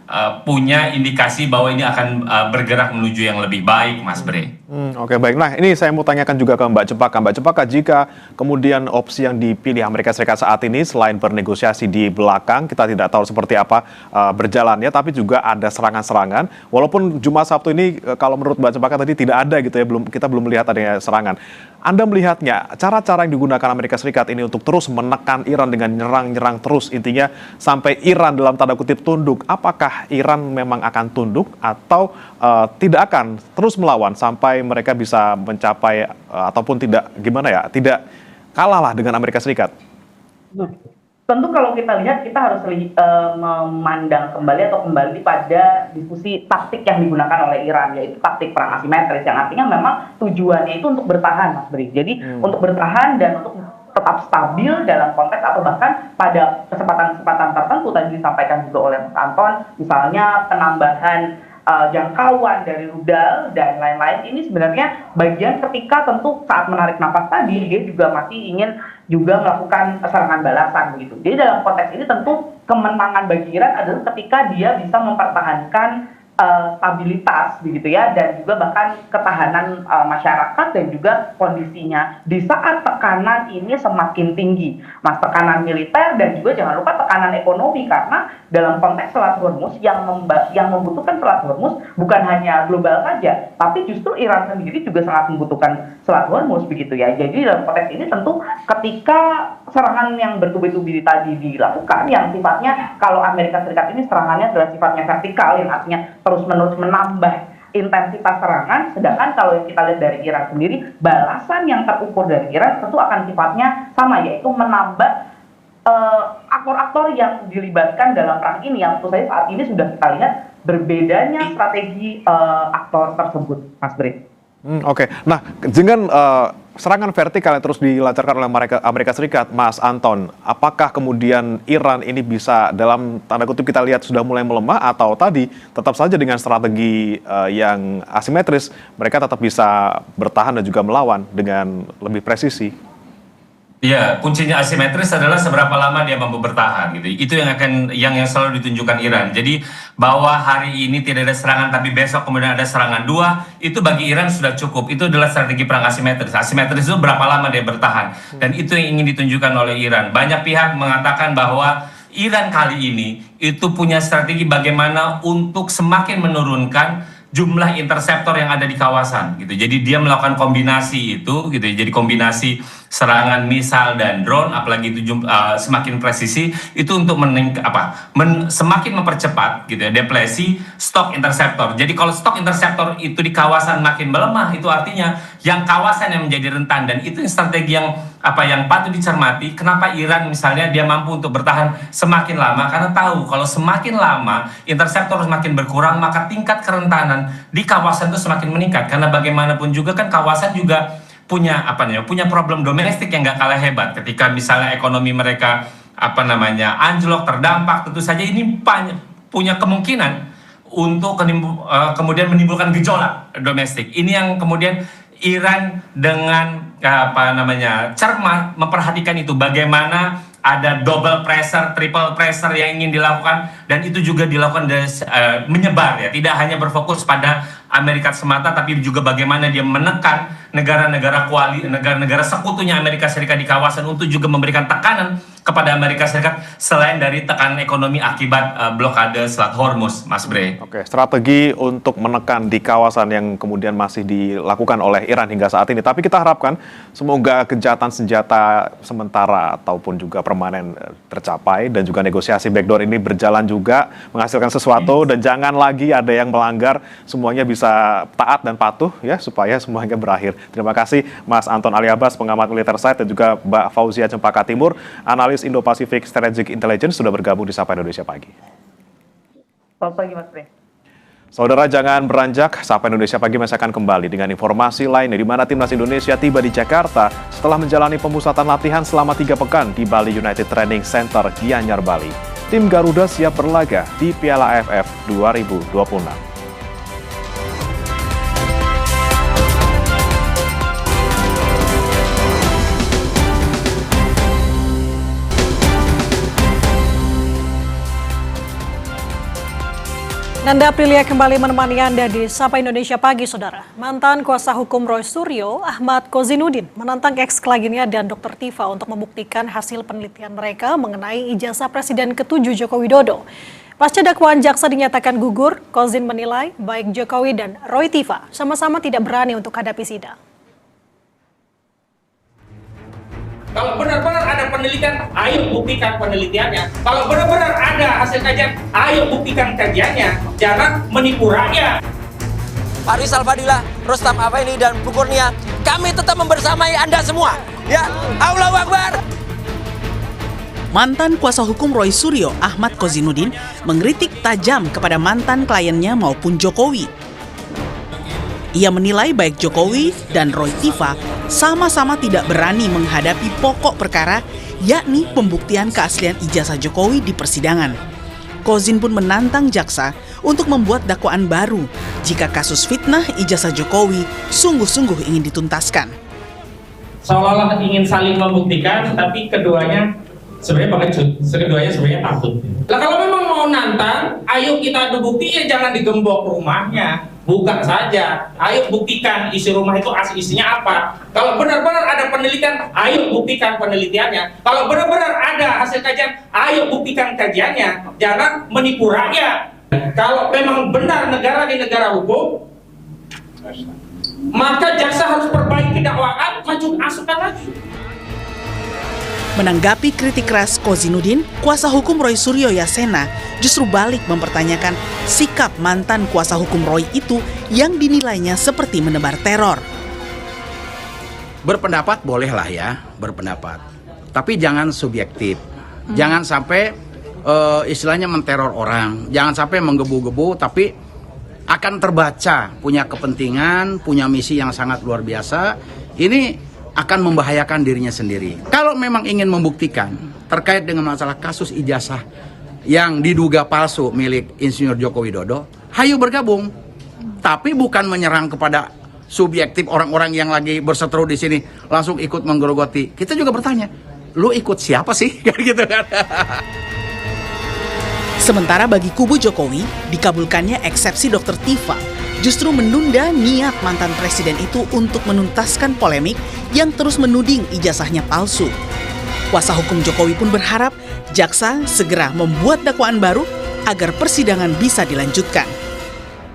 punya indikasi bahwa ini akan bergerak menuju yang lebih baik, Mas Bre. Oke, baik. Nah, ini saya mau tanyakan juga ke Mbak Cempaka. Mbak Cempaka, jika kemudian opsi yang dipilih Amerika Serikat saat ini selain bernegosiasi di belakang, kita tidak tahu seperti apa berjalannya, tapi juga ada serangan-serangan. Walaupun Jumat Sabtu ini, kalau menurut Mbak Cempaka tadi tidak ada gitu ya, kita belum melihat adanya serangan. Anda melihatnya, cara-cara yang digunakan Amerika Serikat ini untuk terus menekan Iran dengan nyerang terus, intinya sampai Iran dalam tanda kutip tunduk. Apakah Iran memang akan tunduk atau tidak akan terus melawan sampai mereka bisa mencapai ataupun tidak kalah lah dengan Amerika Serikat? Tentu kalau kita lihat, kita harus memandang kembali pada diskusi taktik yang digunakan oleh Iran, yaitu taktik perang asimetris, yang artinya memang tujuannya itu untuk bertahan, Mas Bri. Jadi untuk bertahan dan untuk tetap stabil dalam konteks atau bahkan pada kesempatan-kesempatan tertentu tadi disampaikan juga oleh Mas Anton, misalnya penambahan jangkauan dari rudal dan lain-lain. Ini sebenarnya bagian ketika tentu saat menarik nafas tadi dia juga masih ingin juga melakukan serangan balasan begitu. Jadi dalam konteks ini tentu kemenangan bagi Iran adalah ketika dia bisa mempertahankan stabilitas begitu ya, dan juga bahkan ketahanan masyarakat dan juga kondisinya di saat tekanan ini semakin tinggi, Mas, tekanan militer dan juga jangan lupa tekanan ekonomi, karena dalam konteks Selat Hormuz yang membutuhkan Selat Hormuz bukan hanya global saja, tapi justru Iran sendiri juga sangat membutuhkan Selat Hormuz begitu ya. Jadi dalam konteks ini tentu ketika serangan yang bertubi-tubi tadi dilakukan, yang sifatnya kalau Amerika Serikat ini serangannya adalah sifatnya vertikal, yang artinya terus-menerus menambah intensitas serangan, sedangkan kalau yang kita lihat dari Iran sendiri, balasan yang terukur dari Iran tentu akan sifatnya sama, yaitu menambah aktor-aktor yang dilibatkan dalam perang ini, yang tentu saja saat ini sudah kita lihat berbedanya strategi aktor tersebut, Mas Bri. Oke. Nah, dengan serangan vertikal yang terus dilancarkan oleh Amerika Serikat, Mas Anton, apakah kemudian Iran ini bisa dalam tanda kutip kita lihat sudah mulai melemah, atau tadi tetap saja dengan strategi yang asimetris mereka tetap bisa bertahan dan juga melawan dengan lebih presisi? Ya, kuncinya asimetris adalah seberapa lama dia mampu bertahan gitu. Itu yang selalu ditunjukkan Iran. Jadi bahwa hari ini tidak ada serangan tapi besok kemudian ada serangan dua, itu bagi Iran sudah cukup. Itu adalah strategi perang asimetris. Asimetris itu berapa lama dia bertahan. Dan itu yang ingin ditunjukkan oleh Iran. Banyak pihak mengatakan bahwa Iran kali ini itu punya strategi bagaimana untuk semakin menurunkan jumlah interseptor yang ada di kawasan gitu. Jadi dia melakukan kombinasi itu gitu. Jadi kombinasi serangan misal dan drone, apalagi itu semakin presisi, itu untuk semakin mempercepat gitu ya deplesi stok interseptor. Jadi kalau stok interseptor itu di kawasan makin melemah, itu artinya yang kawasan yang menjadi rentan, dan itu strategi yang patut dicermati. Kenapa Iran misalnya dia mampu untuk bertahan semakin lama, karena tahu kalau semakin lama interseptor semakin berkurang, maka tingkat kerentanan di kawasan itu semakin meningkat. Karena bagaimanapun juga kan kawasan juga punya problem domestik yang nggak kalah hebat. Ketika misalnya ekonomi mereka anjlok, terdampak, tentu saja ini punya kemungkinan untuk kemudian menimbulkan gejolak domestik. Ini yang kemudian Iran dengan cermat memperhatikan itu, bagaimana ada double pressure, triple pressure yang ingin dilakukan, dan itu juga dilakukan menyebar ya, tidak hanya berfokus pada Amerika semata, tapi juga bagaimana dia menekan negara-negara sekutunya Amerika Serikat di kawasan untuk juga memberikan tekanan kepada Amerika Serikat selain dari tekanan ekonomi akibat blokade Selat Hormuz, Mas Bre. Oke, strategi untuk menekan di kawasan yang kemudian masih dilakukan oleh Iran hingga saat ini. Tapi kita harapkan semoga gencatan senjata sementara ataupun juga permanen tercapai, dan juga negosiasi backdoor ini berjalan juga menghasilkan sesuatu, dan jangan lagi ada yang melanggar, semuanya bisa taat dan patuh ya, supaya semuanya berakhir. Terima kasih Mas Anton Ali Abbas, pengamat militer SITE, dan juga Mbak Fauzia Cempaka Timur, analis Indo-Pacific Strategic Intelligence, sudah bergabung di Sapa Indonesia Pagi. Selamat pagi Mas Bre. Saudara, jangan beranjak, Sapa Indonesia Pagi masih akan kembali dengan informasi lainnya, di mana Timnas Indonesia tiba di Jakarta setelah menjalani pemusatan latihan selama 3 pekan di Bali United Training Center Gianyar, Bali. Tim Garuda siap berlaga di Piala AFF 2026. Nanda Aprilia kembali menemani Anda di Sapa Indonesia Pagi, Saudara. Mantan kuasa hukum Roy Suryo, Ahmad Kozinudin, menantang ex-kliennya dan Dr. Tifa untuk membuktikan hasil penelitian mereka mengenai ijazah Presiden ke-7 Joko Widodo. Pasca dakwaan jaksa dinyatakan gugur, Kozin menilai baik Jokowi dan Roy Tifa sama-sama tidak berani untuk hadapi sidang. Kalau benar-benar ada penelitian, ayo buktikan penelitiannya. Kalau benar-benar ada hasil kajian, ayo buktikan kajiannya. Jangan menipu rakyat. Pak Rizal Fadilah, Rustam Afeini, dan Bu Kurnia, kami tetap membersamai Anda semua. Ya, Allahu Akbar. Mantan kuasa hukum Roy Suryo, Ahmad Kozinudin, mengkritik tajam kepada mantan kliennya maupun Jokowi. Ia menilai baik Jokowi dan Roy Tifa sama-sama tidak berani menghadapi pokok perkara, yakni pembuktian keaslian ijazah Jokowi di persidangan. Kozin pun menantang jaksa untuk membuat dakwaan baru jika kasus fitnah ijazah Jokowi sungguh-sungguh ingin dituntaskan. Seolah-olah ingin saling membuktikan, tapi keduanya sebenarnya takut. Lah kalau memang mau nantang, ayo kita adu bukti, ya jangan digembok rumahnya. Buka saja, ayo buktikan isi rumah itu isinya apa. Kalau benar-benar ada penelitian, ayo buktikan penelitiannya. Kalau benar-benar ada hasil kajian, ayo buktikan kajiannya. Jangan menipu rakyat. Kalau memang benar negara di negara hukum, maka jaksa harus perbaiki dakwaan, masukkan lagi. Menanggapi kritik keras Kozinudin, kuasa hukum Roy Suryo Yasena justru balik mempertanyakan sikap mantan kuasa hukum Roy itu yang dinilainya seperti menebar teror. Berpendapat bolehlah ya, berpendapat. Tapi jangan subjektif. Jangan sampai istilahnya menteror orang. Jangan sampai menggebu-gebu, tapi akan terbaca punya kepentingan, punya misi yang sangat luar biasa. Ini akan membahayakan dirinya sendiri. Kalau memang ingin membuktikan terkait dengan masalah kasus ijazah yang diduga palsu milik Insinyur Joko Widodo, hayu bergabung. Tapi bukan menyerang kepada subjektif orang-orang yang lagi berseteru di sini langsung ikut menggerogoti. Kita juga bertanya, lu ikut siapa sih? Gitu kan. Sementara bagi kubu Jokowi, dikabulkannya eksepsi Dr. Tifa justru menunda niat mantan presiden itu untuk menuntaskan polemik yang terus menuding ijazahnya palsu. Kuasa hukum Jokowi pun berharap jaksa segera membuat dakwaan baru agar persidangan bisa dilanjutkan.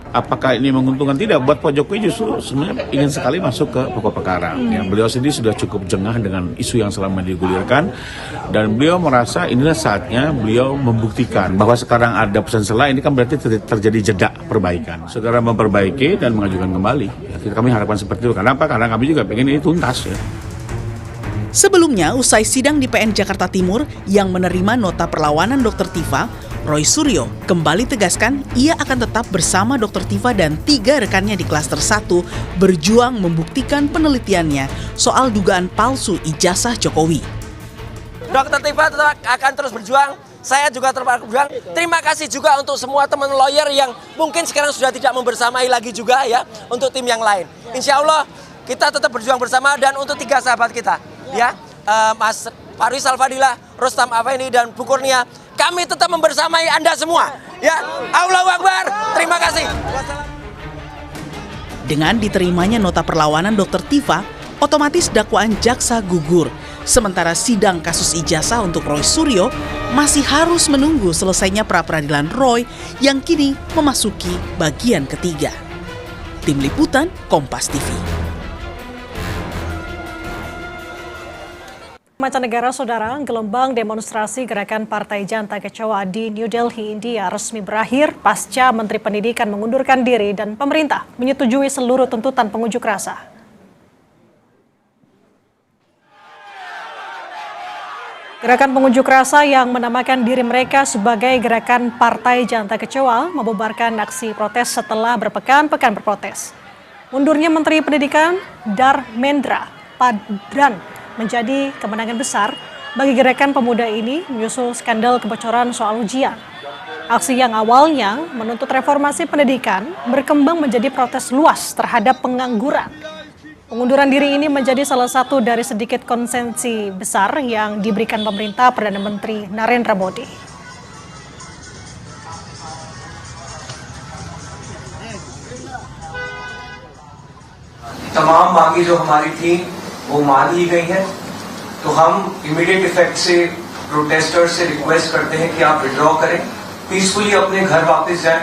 Apakah ini menguntungkan? Tidak. Buat Pak Jokowi justru sebenarnya ingin sekali masuk ke pokok perkara. Yang beliau sendiri sudah cukup jengah dengan isu yang selama digulirkan, dan beliau merasa inilah saatnya beliau membuktikan bahwa sekarang ada pesan sela, ini kan berarti terjadi jeda perbaikan. Segera memperbaiki dan mengajukan kembali. Ya, kami harapkan seperti itu. Kenapa? Karena kami juga pengen ini tuntas ya. Sebelumnya, usai sidang di PN Jakarta Timur yang menerima nota perlawanan Dr. Tifa, Roy Suryo kembali tegaskan ia akan tetap bersama Dr. Tifa dan 3 rekannya di klaster 1 berjuang membuktikan penelitiannya soal dugaan palsu ijazah Jokowi. Dr. Tifa tetap akan terus berjuang, saya juga terus berjuang. Terima kasih juga untuk semua teman lawyer yang mungkin sekarang sudah tidak membersamai lagi juga ya, untuk tim yang lain. Insya Allah kita tetap berjuang bersama, dan untuk 3 sahabat kita ya, Mas Farisal Fadilah, Rustam Afendi, dan Bu Kurnia, kami tetap membersamai Anda semua. Ya, Allahu Akbar. Terima kasih. Dengan diterimanya nota perlawanan Dr. Tifa, otomatis dakwaan jaksa gugur. Sementara sidang kasus ijazah untuk Roy Suryo masih harus menunggu selesainya pra-peradilan Roy yang kini memasuki bagian ketiga. Tim Liputan Kompas TV. Mancanegara, saudara, gelombang demonstrasi gerakan Partai Janta Kecewa di New Delhi, India resmi berakhir pasca Menteri Pendidikan mengundurkan diri dan pemerintah menyetujui seluruh tuntutan pengunjuk rasa. Gerakan pengunjuk rasa yang menamakan diri mereka sebagai Gerakan Partai Janta Kecewa membubarkan aksi protes setelah berpekan-pekan berprotes. Mundurnya Menteri Pendidikan Dharmendra Pradhan menjadi kemenangan besar bagi gerakan pemuda ini menyusul skandal kebocoran soal ujian. Aksi yang awalnya menuntut reformasi pendidikan berkembang menjadi protes luas terhadap pengangguran. Pengunduran diri ini menjadi salah satu dari sedikit konsesi besar yang diberikan pemerintah Perdana Menteri Narendra Modi. तमाम मांगी जो हमारी थी वो मान ली गई हैं, तो हम इमीडिएट इफेक्ट से प्रोटेस्टर्स से रिक्वेस्ट करते हैं कि आप विड्रॉ करें, पीसफुली अपने घर वापस जाएं,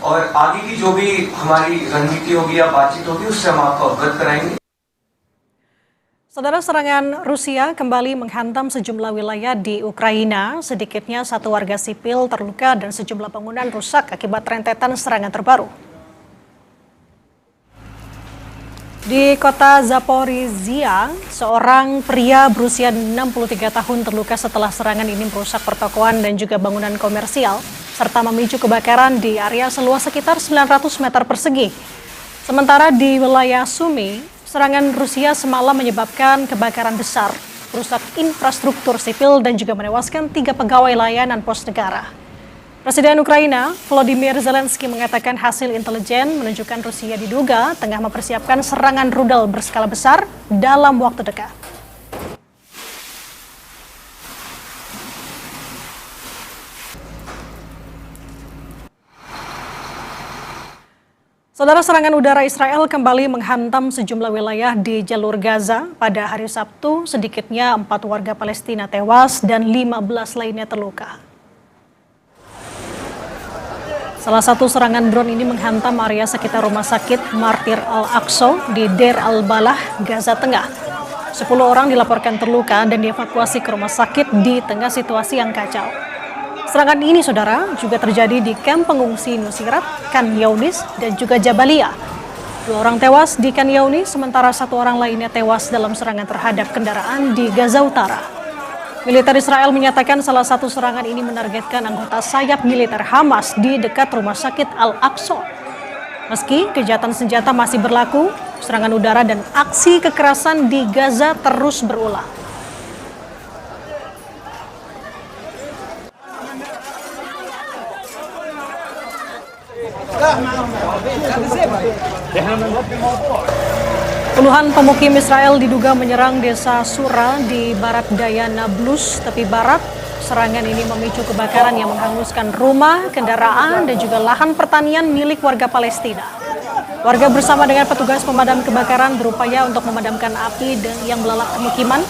और आगे की जो भी हमारी रणनीति होगी या बातचीत होगी उससे हम आपको अवगत कराएंगे. Saudara, serangan Rusia kembali menghantam sejumlah wilayah di Ukraina. Sedikitnya 1 warga sipil terluka dan sejumlah bangunan rusak akibat rentetan serangan terbaru. Di kota Zaporizhia, seorang pria berusia 63 tahun terluka setelah serangan ini merusak pertokoan dan juga bangunan komersial, serta memicu kebakaran di area seluas sekitar 900 meter persegi. Sementara di wilayah Sumy, serangan Rusia semalam menyebabkan kebakaran besar, merusak infrastruktur sipil dan juga menewaskan 3 pegawai layanan pos negara. Presiden Ukraina, Volodymyr Zelensky, mengatakan hasil intelijen menunjukkan Rusia diduga tengah mempersiapkan serangan rudal berskala besar dalam waktu dekat. Saudara, serangan udara Israel kembali menghantam sejumlah wilayah di jalur Gaza. Pada hari Sabtu, sedikitnya 4 warga Palestina tewas dan 15 lainnya terluka. Salah satu serangan drone ini menghantam area sekitar Rumah Sakit Martir Al-Aqsa di Deir al-Balah, Gaza Tengah. 10 orang dilaporkan terluka dan dievakuasi ke rumah sakit di tengah situasi yang kacau. Serangan ini, saudara, juga terjadi di kamp pengungsi Nusirat, Khan Younis, dan juga Jabalia. 2 orang tewas di Khan Younis, sementara 1 orang lainnya tewas dalam serangan terhadap kendaraan di Gaza Utara. Militer Israel menyatakan salah satu serangan ini menargetkan anggota sayap militer Hamas di dekat Rumah Sakit Al-Aqsa. Meski kejahatan senjata masih berlaku, serangan udara dan aksi kekerasan di Gaza terus berulang. Puluhan pemukim Israel diduga menyerang desa Sura di barat daya Nablus, tepi barat. Serangan ini memicu kebakaran yang menghanguskan rumah, kendaraan, dan juga lahan pertanian milik warga Palestina. Warga bersama dengan petugas pemadam kebakaran berupaya untuk memadamkan api yang melalap pemukiman.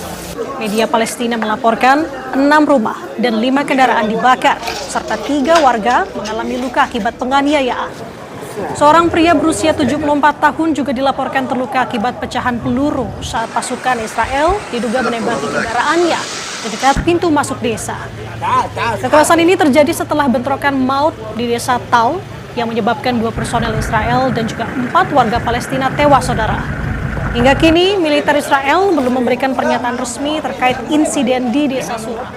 Media Palestina melaporkan 6 rumah dan 5 kendaraan dibakar, serta 3 warga mengalami luka akibat penganiayaan. Seorang pria berusia 74 tahun juga dilaporkan terluka akibat pecahan peluru saat pasukan Israel diduga menembaki kendaraannya di dekat pintu masuk desa. Kekerasan ini terjadi setelah bentrokan maut di desa Tal yang menyebabkan 2 personel Israel dan juga 4 warga Palestina tewas, saudara. Hingga kini, militer Israel belum memberikan pernyataan resmi terkait insiden di desa Sura.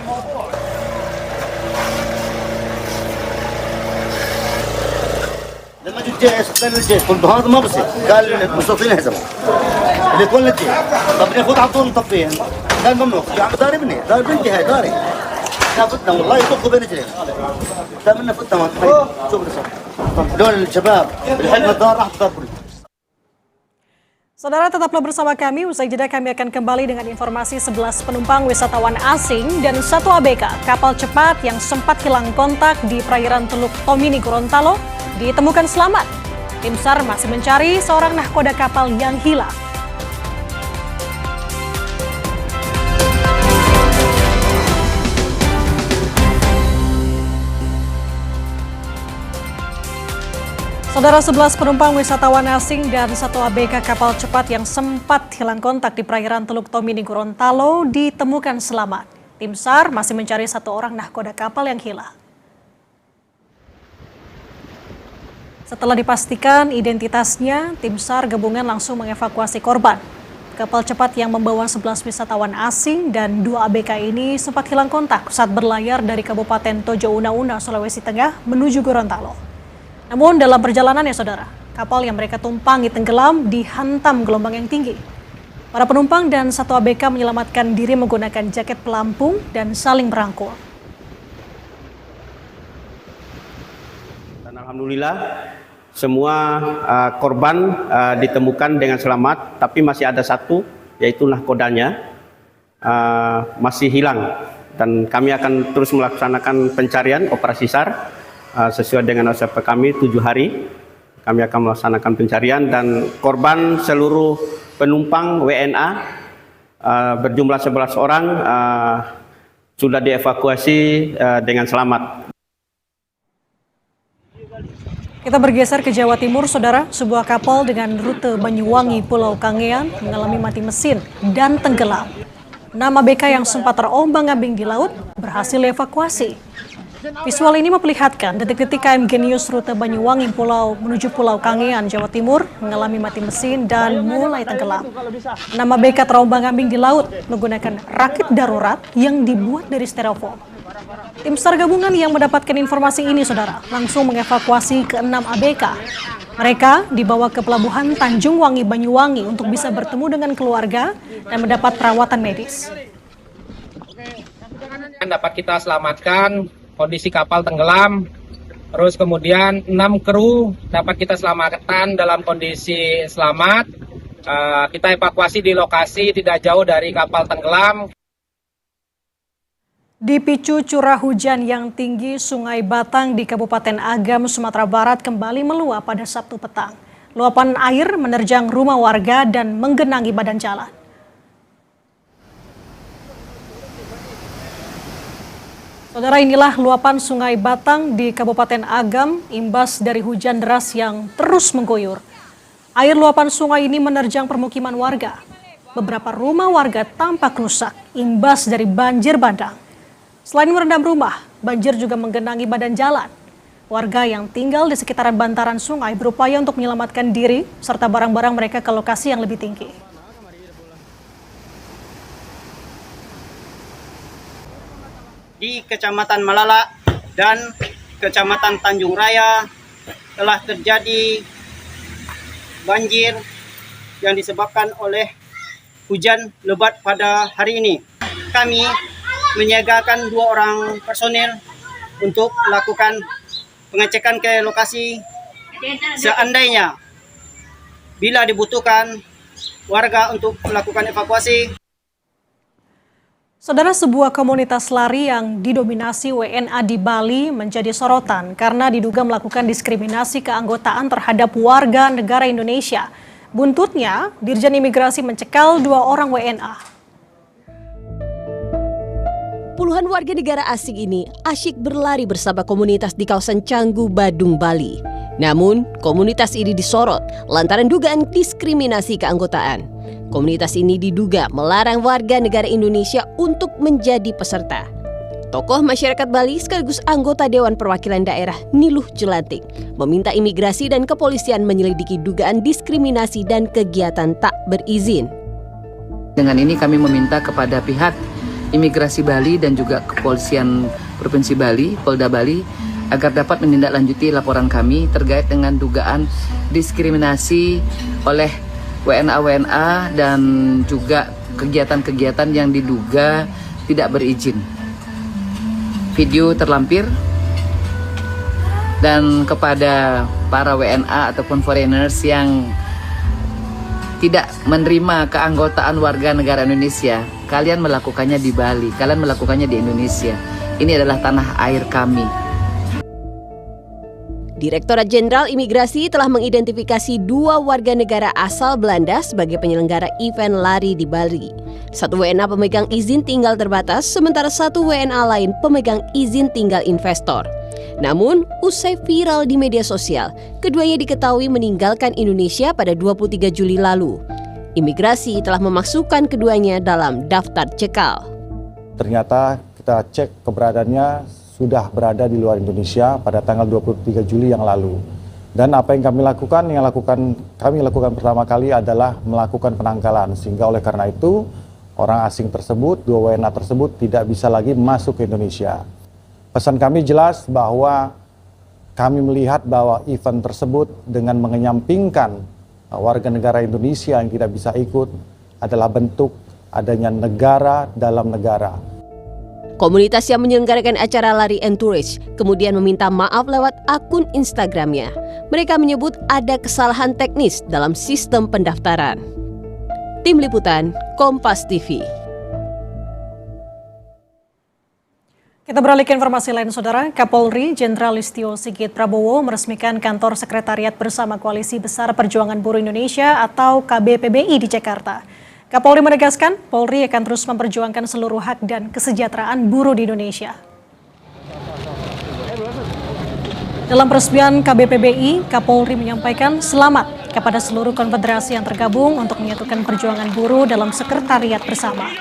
لما جيت استنى الجيش قلت هذا ما بصير قال المستوطنين هزموا اللي تولى الجيش طب ناخذ على طول نطفيهم قال ممنوع يا عم ضاربني هاي ضارب فتنا والله يطخوا بين رجلين فتنا فتنا شوف دول الشباب الحلم الدار راح تضرب. Saudara, tetaplah bersama kami. Usai jeda kami akan kembali dengan informasi 11 penumpang wisatawan asing dan 1 ABK kapal cepat yang sempat hilang kontak di perairan Teluk Tomini, Gorontalo ditemukan selamat. Tim SAR masih mencari seorang nahkoda kapal yang hilang. Saudara, 11 penumpang wisatawan asing dan 1 ABK kapal cepat yang sempat hilang kontak di perairan Teluk Tomini, Gorontalo ditemukan selamat. Tim SAR masih mencari 1 orang nahkoda kapal yang hilang. Setelah dipastikan identitasnya, tim SAR gabungan langsung mengevakuasi korban. Kapal cepat yang membawa 11 wisatawan asing dan 2 ABK ini sempat hilang kontak saat berlayar dari Kabupaten Tojo Una-Una, Sulawesi Tengah menuju Gorontalo. Namun dalam perjalanannya, saudara, kapal yang mereka tumpangi tenggelam dihantam gelombang yang tinggi. Para penumpang dan 1 ABK menyelamatkan diri menggunakan jaket pelampung dan saling merangkul. Dan alhamdulillah semua korban ditemukan dengan selamat, tapi masih ada 1, yaitu nahkodanya masih hilang. Dan kami akan terus melaksanakan pencarian operasi SAR. Sesuai dengan SOP kami 7 hari kami akan melaksanakan pencarian, dan korban seluruh penumpang WNA berjumlah 11 orang sudah dievakuasi dengan selamat. Kita bergeser ke Jawa Timur, saudara. Sebuah kapal dengan rute Banyuwangi Pulau Kangean mengalami mati mesin dan tenggelam. 6 ABK yang sempat terombang-ambing di laut berhasil dievakuasi. Visual ini memperlihatkan detik-detik KM Genius rute Banyuwangi menuju Pulau Kangean, Jawa Timur mengalami mati mesin dan mulai tenggelam. 6 ABK terombang-ambing di laut menggunakan rakit darurat yang dibuat dari styrofoam. Tim SAR gabungan yang mendapatkan informasi ini, saudara, langsung mengevakuasi ke 6 ABK. Mereka dibawa ke Pelabuhan Tanjung Wangi, Banyuwangi untuk bisa bertemu dengan keluarga dan mendapat perawatan medis. Dapat kita selamatkan, kondisi kapal tenggelam, terus kemudian 6 kru dapat kita selamatkan dalam kondisi selamat. Kita evakuasi di lokasi tidak jauh dari kapal tenggelam. Dipicu curah hujan yang tinggi, Sungai Batang di Kabupaten Agam, Sumatera Barat kembali meluap pada Sabtu petang. Luapan air menerjang rumah warga dan menggenangi badan jalan. Saudara, inilah luapan Sungai Batang di Kabupaten Agam, imbas dari hujan deras yang terus mengguyur. Air luapan sungai ini menerjang permukiman warga. Beberapa rumah warga tampak rusak, imbas dari banjir bandang. Selain merendam rumah, banjir juga menggenangi badan jalan. Warga yang tinggal di sekitaran bantaran sungai berupaya untuk menyelamatkan diri serta barang-barang mereka ke lokasi yang lebih tinggi. Di Kecamatan Malala dan Kecamatan Tanjung Raya telah terjadi banjir yang disebabkan oleh hujan lebat pada hari ini. Kami menyiagakan 2 orang personil untuk melakukan pengecekan ke lokasi seandainya bila dibutuhkan warga untuk melakukan evakuasi. Saudara, sebuah komunitas lari yang didominasi WNA di Bali menjadi sorotan karena diduga melakukan diskriminasi keanggotaan terhadap warga negara Indonesia. Buntutnya, Dirjen Imigrasi mencekal 2 orang WNA. Puluhan warga negara asing ini asyik berlari bersama komunitas di kawasan Canggu, Badung, Bali. Namun, komunitas ini disorot lantaran dugaan diskriminasi keanggotaan. Komunitas ini diduga melarang warga negara Indonesia untuk menjadi peserta. Tokoh masyarakat Bali sekaligus anggota Dewan Perwakilan Daerah Niluh Jelantik meminta imigrasi dan kepolisian menyelidiki dugaan diskriminasi dan kegiatan tak berizin. Dengan ini kami meminta kepada pihak imigrasi Bali dan juga kepolisian Provinsi Bali, Polda Bali, agar dapat menindaklanjuti laporan kami terkait dengan dugaan diskriminasi oleh WNA dan juga kegiatan-kegiatan yang diduga tidak berizin. Video terlampir dan kepada para WNA ataupun foreigners yang tidak menerima keanggotaan warga negara Indonesia, kalian melakukannya di Bali, kalian melakukannya di Indonesia. Ini adalah tanah air kami. Direktorat Jenderal Imigrasi telah mengidentifikasi 2 warga negara asal Belanda sebagai penyelenggara event lari di Bali. 1 WNA pemegang izin tinggal terbatas, sementara 1 WNA lain pemegang izin tinggal investor. Namun, usai viral di media sosial, keduanya diketahui meninggalkan Indonesia pada 23 Juli lalu. Imigrasi telah memasukkan keduanya dalam daftar cekal. Ternyata kita cek keberadaannya sudah berada di luar Indonesia pada tanggal 23 Juli yang lalu. Dan apa yang kami lakukan? Kami lakukan pertama kali adalah melakukan penangkalan. Sehingga oleh karena itu, orang asing tersebut, 2 WNA tersebut tidak bisa lagi masuk ke Indonesia. Pesan kami jelas bahwa kami melihat bahwa event tersebut dengan mengenyampingkan warga negara Indonesia yang tidak bisa ikut adalah bentuk adanya negara dalam negara. Komunitas yang menyelenggarakan acara Lari and Tourist kemudian meminta maaf lewat akun Instagramnya. Mereka menyebut ada kesalahan teknis dalam sistem pendaftaran. Tim Liputan, Kompas TV. Kita beralih ke informasi lain, Saudara. Kapolri Jenderal Listio Sigit Prabowo meresmikan kantor sekretariat bersama Koalisi Besar Perjuangan Buruh Indonesia atau KBPBI di Jakarta. Kapolri menegaskan, Polri akan terus memperjuangkan seluruh hak dan kesejahteraan buruh di Indonesia. Dalam peresmian KBPBI, Kapolri menyampaikan selamat kepada seluruh konfederasi yang tergabung untuk menyatukan perjuangan buruh dalam sekretariat bersama.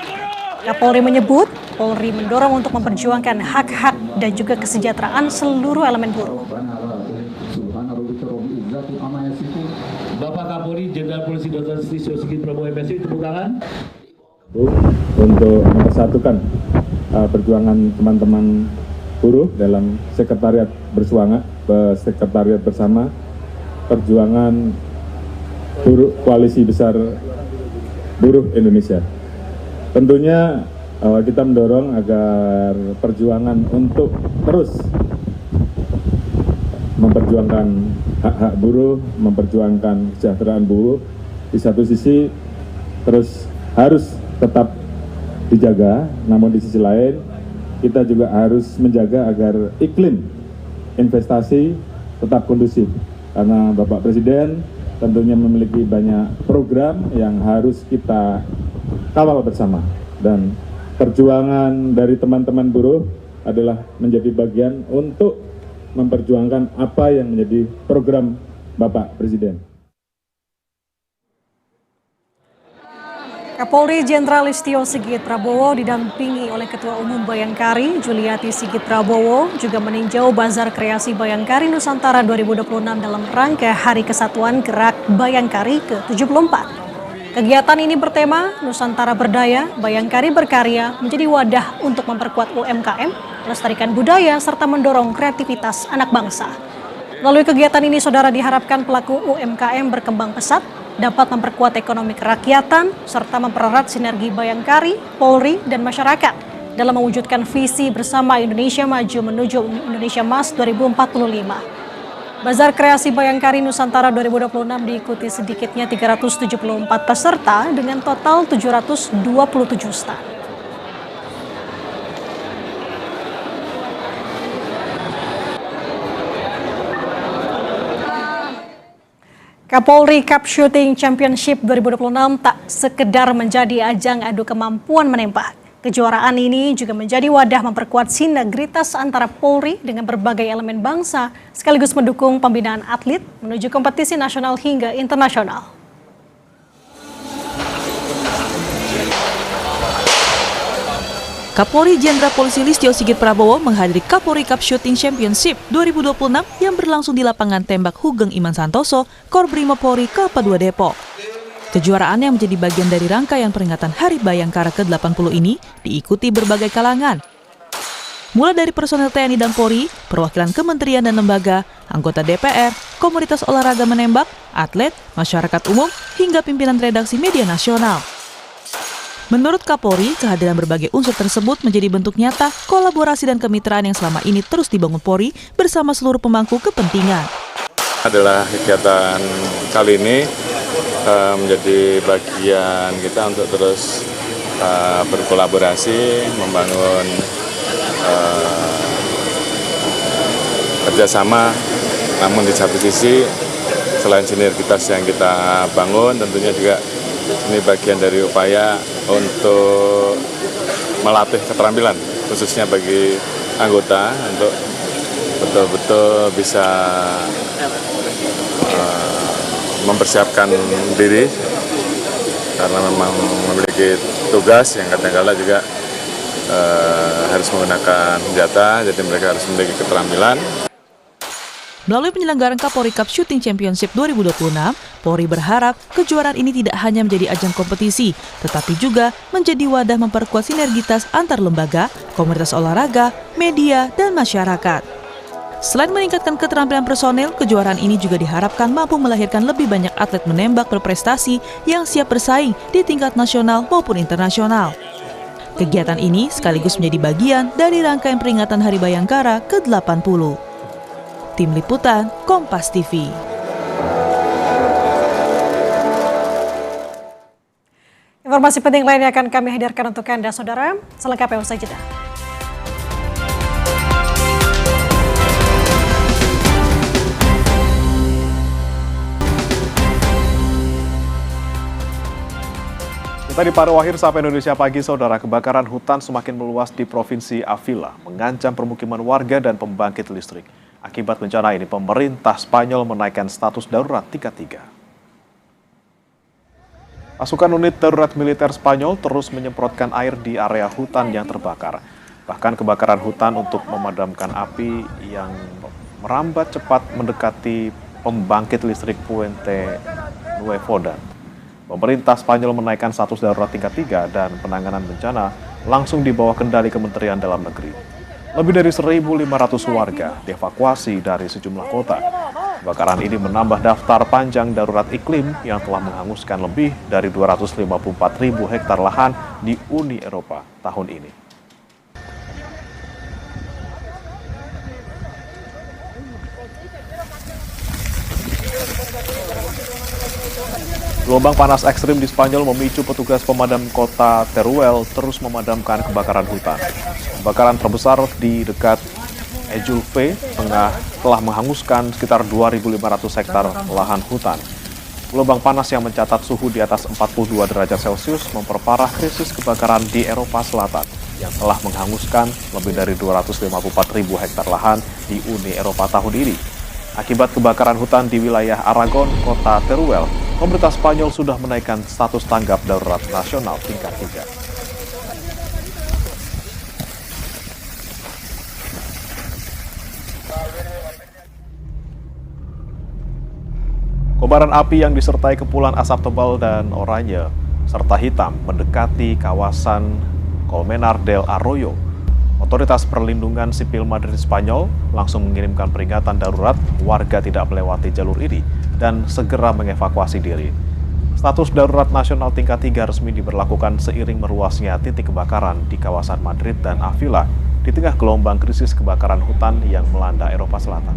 Kapolri menyebut, Polri mendorong untuk memperjuangkan hak-hak dan juga kesejahteraan seluruh elemen buruh. Bapak Kapolri Jenderal Polisi Dr. Listio Sigit Prabowo MSI, tepuk tangan. Untuk mempersatukan perjuangan teman-teman buruh dalam sekretariat bersama perjuangan buruh Koalisi Besar Buruh Indonesia. Tentunya kita mendorong agar perjuangan untuk terus memperjuangkan hak-hak buruh, memperjuangkan kesejahteraan buruh. Di satu sisi terus harus tetap dijaga, namun di sisi lain kita juga harus menjaga agar iklim investasi tetap kondusif. Karena Bapak Presiden tentunya memiliki banyak program yang harus kita kawal bersama. Dan perjuangan dari teman-teman buruh adalah menjadi bagian untuk memperjuangkan apa yang menjadi program Bapak Presiden. Kapolri Jenderal Listio Sigit Prabowo didampingi oleh Ketua Umum Bayangkari, Juliati Sigit Prabowo, juga meninjau Bazar Kreasi Bayangkari Nusantara 2026 dalam rangka Hari Kesatuan Gerak Bayangkari ke-74. Kegiatan ini bertema Nusantara Berdaya, Bayangkari Berkarya menjadi wadah untuk memperkuat UMKM, melestarikan budaya, serta mendorong kreativitas anak bangsa. Melalui kegiatan ini, saudara, diharapkan pelaku UMKM berkembang pesat, dapat memperkuat ekonomi kerakyatan, serta mempererat sinergi Bayangkari, Polri, dan masyarakat dalam mewujudkan visi bersama Indonesia Maju menuju Indonesia Emas 2045. Bazar Kreasi Bayangkari Nusantara 2026 diikuti sedikitnya 374 peserta dengan total 727 stand. Kapolri Cup Shooting Championship 2026 tak sekedar menjadi ajang adu kemampuan menembak. Kejuaraan ini juga menjadi wadah memperkuat sinergitas antara Polri dengan berbagai elemen bangsa, sekaligus mendukung pembinaan atlet menuju kompetisi nasional hingga internasional. Kapolri Jenderal Polisi Listio Sigit Prabowo menghadiri Kapolri Cup Shooting Championship 2026 yang berlangsung di lapangan tembak Hugeng Iman Santoso, Korbrimob Polri Kelapa II Depok. Kejuaraan yang menjadi bagian dari rangkaian peringatan Hari Bayangkara ke-80 ini diikuti berbagai kalangan. Mulai dari personel TNI dan Polri, perwakilan kementerian dan lembaga, anggota DPR, komunitas olahraga menembak, atlet, masyarakat umum, hingga pimpinan redaksi media nasional. Menurut Kapolri, kehadiran berbagai unsur tersebut menjadi bentuk nyata kolaborasi dan kemitraan yang selama ini terus dibangun Polri bersama seluruh pemangku kepentingan. Adalah kegiatan kali ini menjadi bagian kita untuk terus berkolaborasi, membangun kerjasama, namun di satu sisi selain sinergitas yang kita bangun, tentunya juga ini bagian dari upaya untuk melatih keterampilan, khususnya bagi anggota untuk betul-betul bisa mempersiapkan diri karena memang memiliki tugas yang kadang-kala juga harus menggunakan senjata, jadi mereka harus memiliki keterampilan. Melalui penyelenggaraan Kapolri Cup Shooting Championship 2026, Polri berharap kejuaraan ini tidak hanya menjadi ajang kompetisi, tetapi juga menjadi wadah memperkuat sinergitas antar lembaga, komunitas olahraga, media, dan masyarakat. Selain meningkatkan keterampilan personel, kejuaraan ini juga diharapkan mampu melahirkan lebih banyak atlet menembak berprestasi yang siap bersaing di tingkat nasional maupun internasional. Kegiatan ini sekaligus menjadi bagian dari rangkaian peringatan Hari Bayangkara ke-80. Tim Liputan, Kompas TV. Informasi penting lainnya akan kami hadirkan untuk Anda, Saudara. Selengkapnya usai jeda. Kita di paruh akhir Sapa Indonesia Pagi, Saudara. Kebakaran hutan semakin meluas di Provinsi Avila, mengancam permukiman warga dan pembangkit listrik. Akibat bencana ini, pemerintah Spanyol menaikkan status darurat tingkat 3. Pasukan unit darurat militer Spanyol terus menyemprotkan air di area hutan yang terbakar. Bahkan kebakaran hutan untuk memadamkan api yang merambat cepat mendekati pembangkit listrik Puente Nuevo. Pemerintah Spanyol menaikkan status darurat tingkat 3 dan penanganan bencana langsung di bawah kendali Kementerian Dalam Negeri. Lebih dari 1.500 warga dievakuasi dari sejumlah kota. Kebakaran ini menambah daftar panjang darurat iklim yang telah menghanguskan lebih dari 254.000 hektar lahan di Uni Eropa tahun ini. Gelombang panas ekstrim di Spanyol memicu petugas pemadam kota Teruel terus memadamkan kebakaran hutan. Kebakaran terbesar di dekat Ejulfe telah menghanguskan sekitar 2.500 hektar lahan hutan. Gelombang panas yang mencatat suhu di atas 42 derajat Celcius memperparah krisis kebakaran di Eropa Selatan yang telah menghanguskan lebih dari 254.000 hektar lahan di Uni Eropa tahun ini. Akibat kebakaran hutan di wilayah Aragon, kota Teruel, pemerintah Spanyol sudah menaikkan status tanggap darurat nasional tingkat 3. Kobaran api yang disertai kepulan asap tebal dan oranye serta hitam mendekati kawasan Colmenar del Arroyo. Otoritas Perlindungan Sipil Madrid Spanyol langsung mengirimkan peringatan darurat warga tidak melewati jalur ini dan segera mengevakuasi diri. Status darurat nasional tingkat 3 resmi diberlakukan seiring meluasnya titik kebakaran di kawasan Madrid dan Avila di tengah gelombang krisis kebakaran hutan yang melanda Eropa Selatan.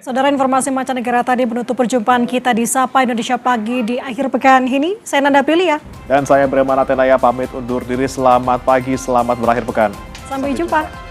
Saudara, informasi mancanegara tadi menutup perjumpaan kita di Sapa Indonesia Pagi di akhir pekan ini. Saya Nanda Aprilia. Dan saya Bremana Tenaya pamit undur diri. Selamat pagi, selamat berakhir pekan. Sampai jumpa.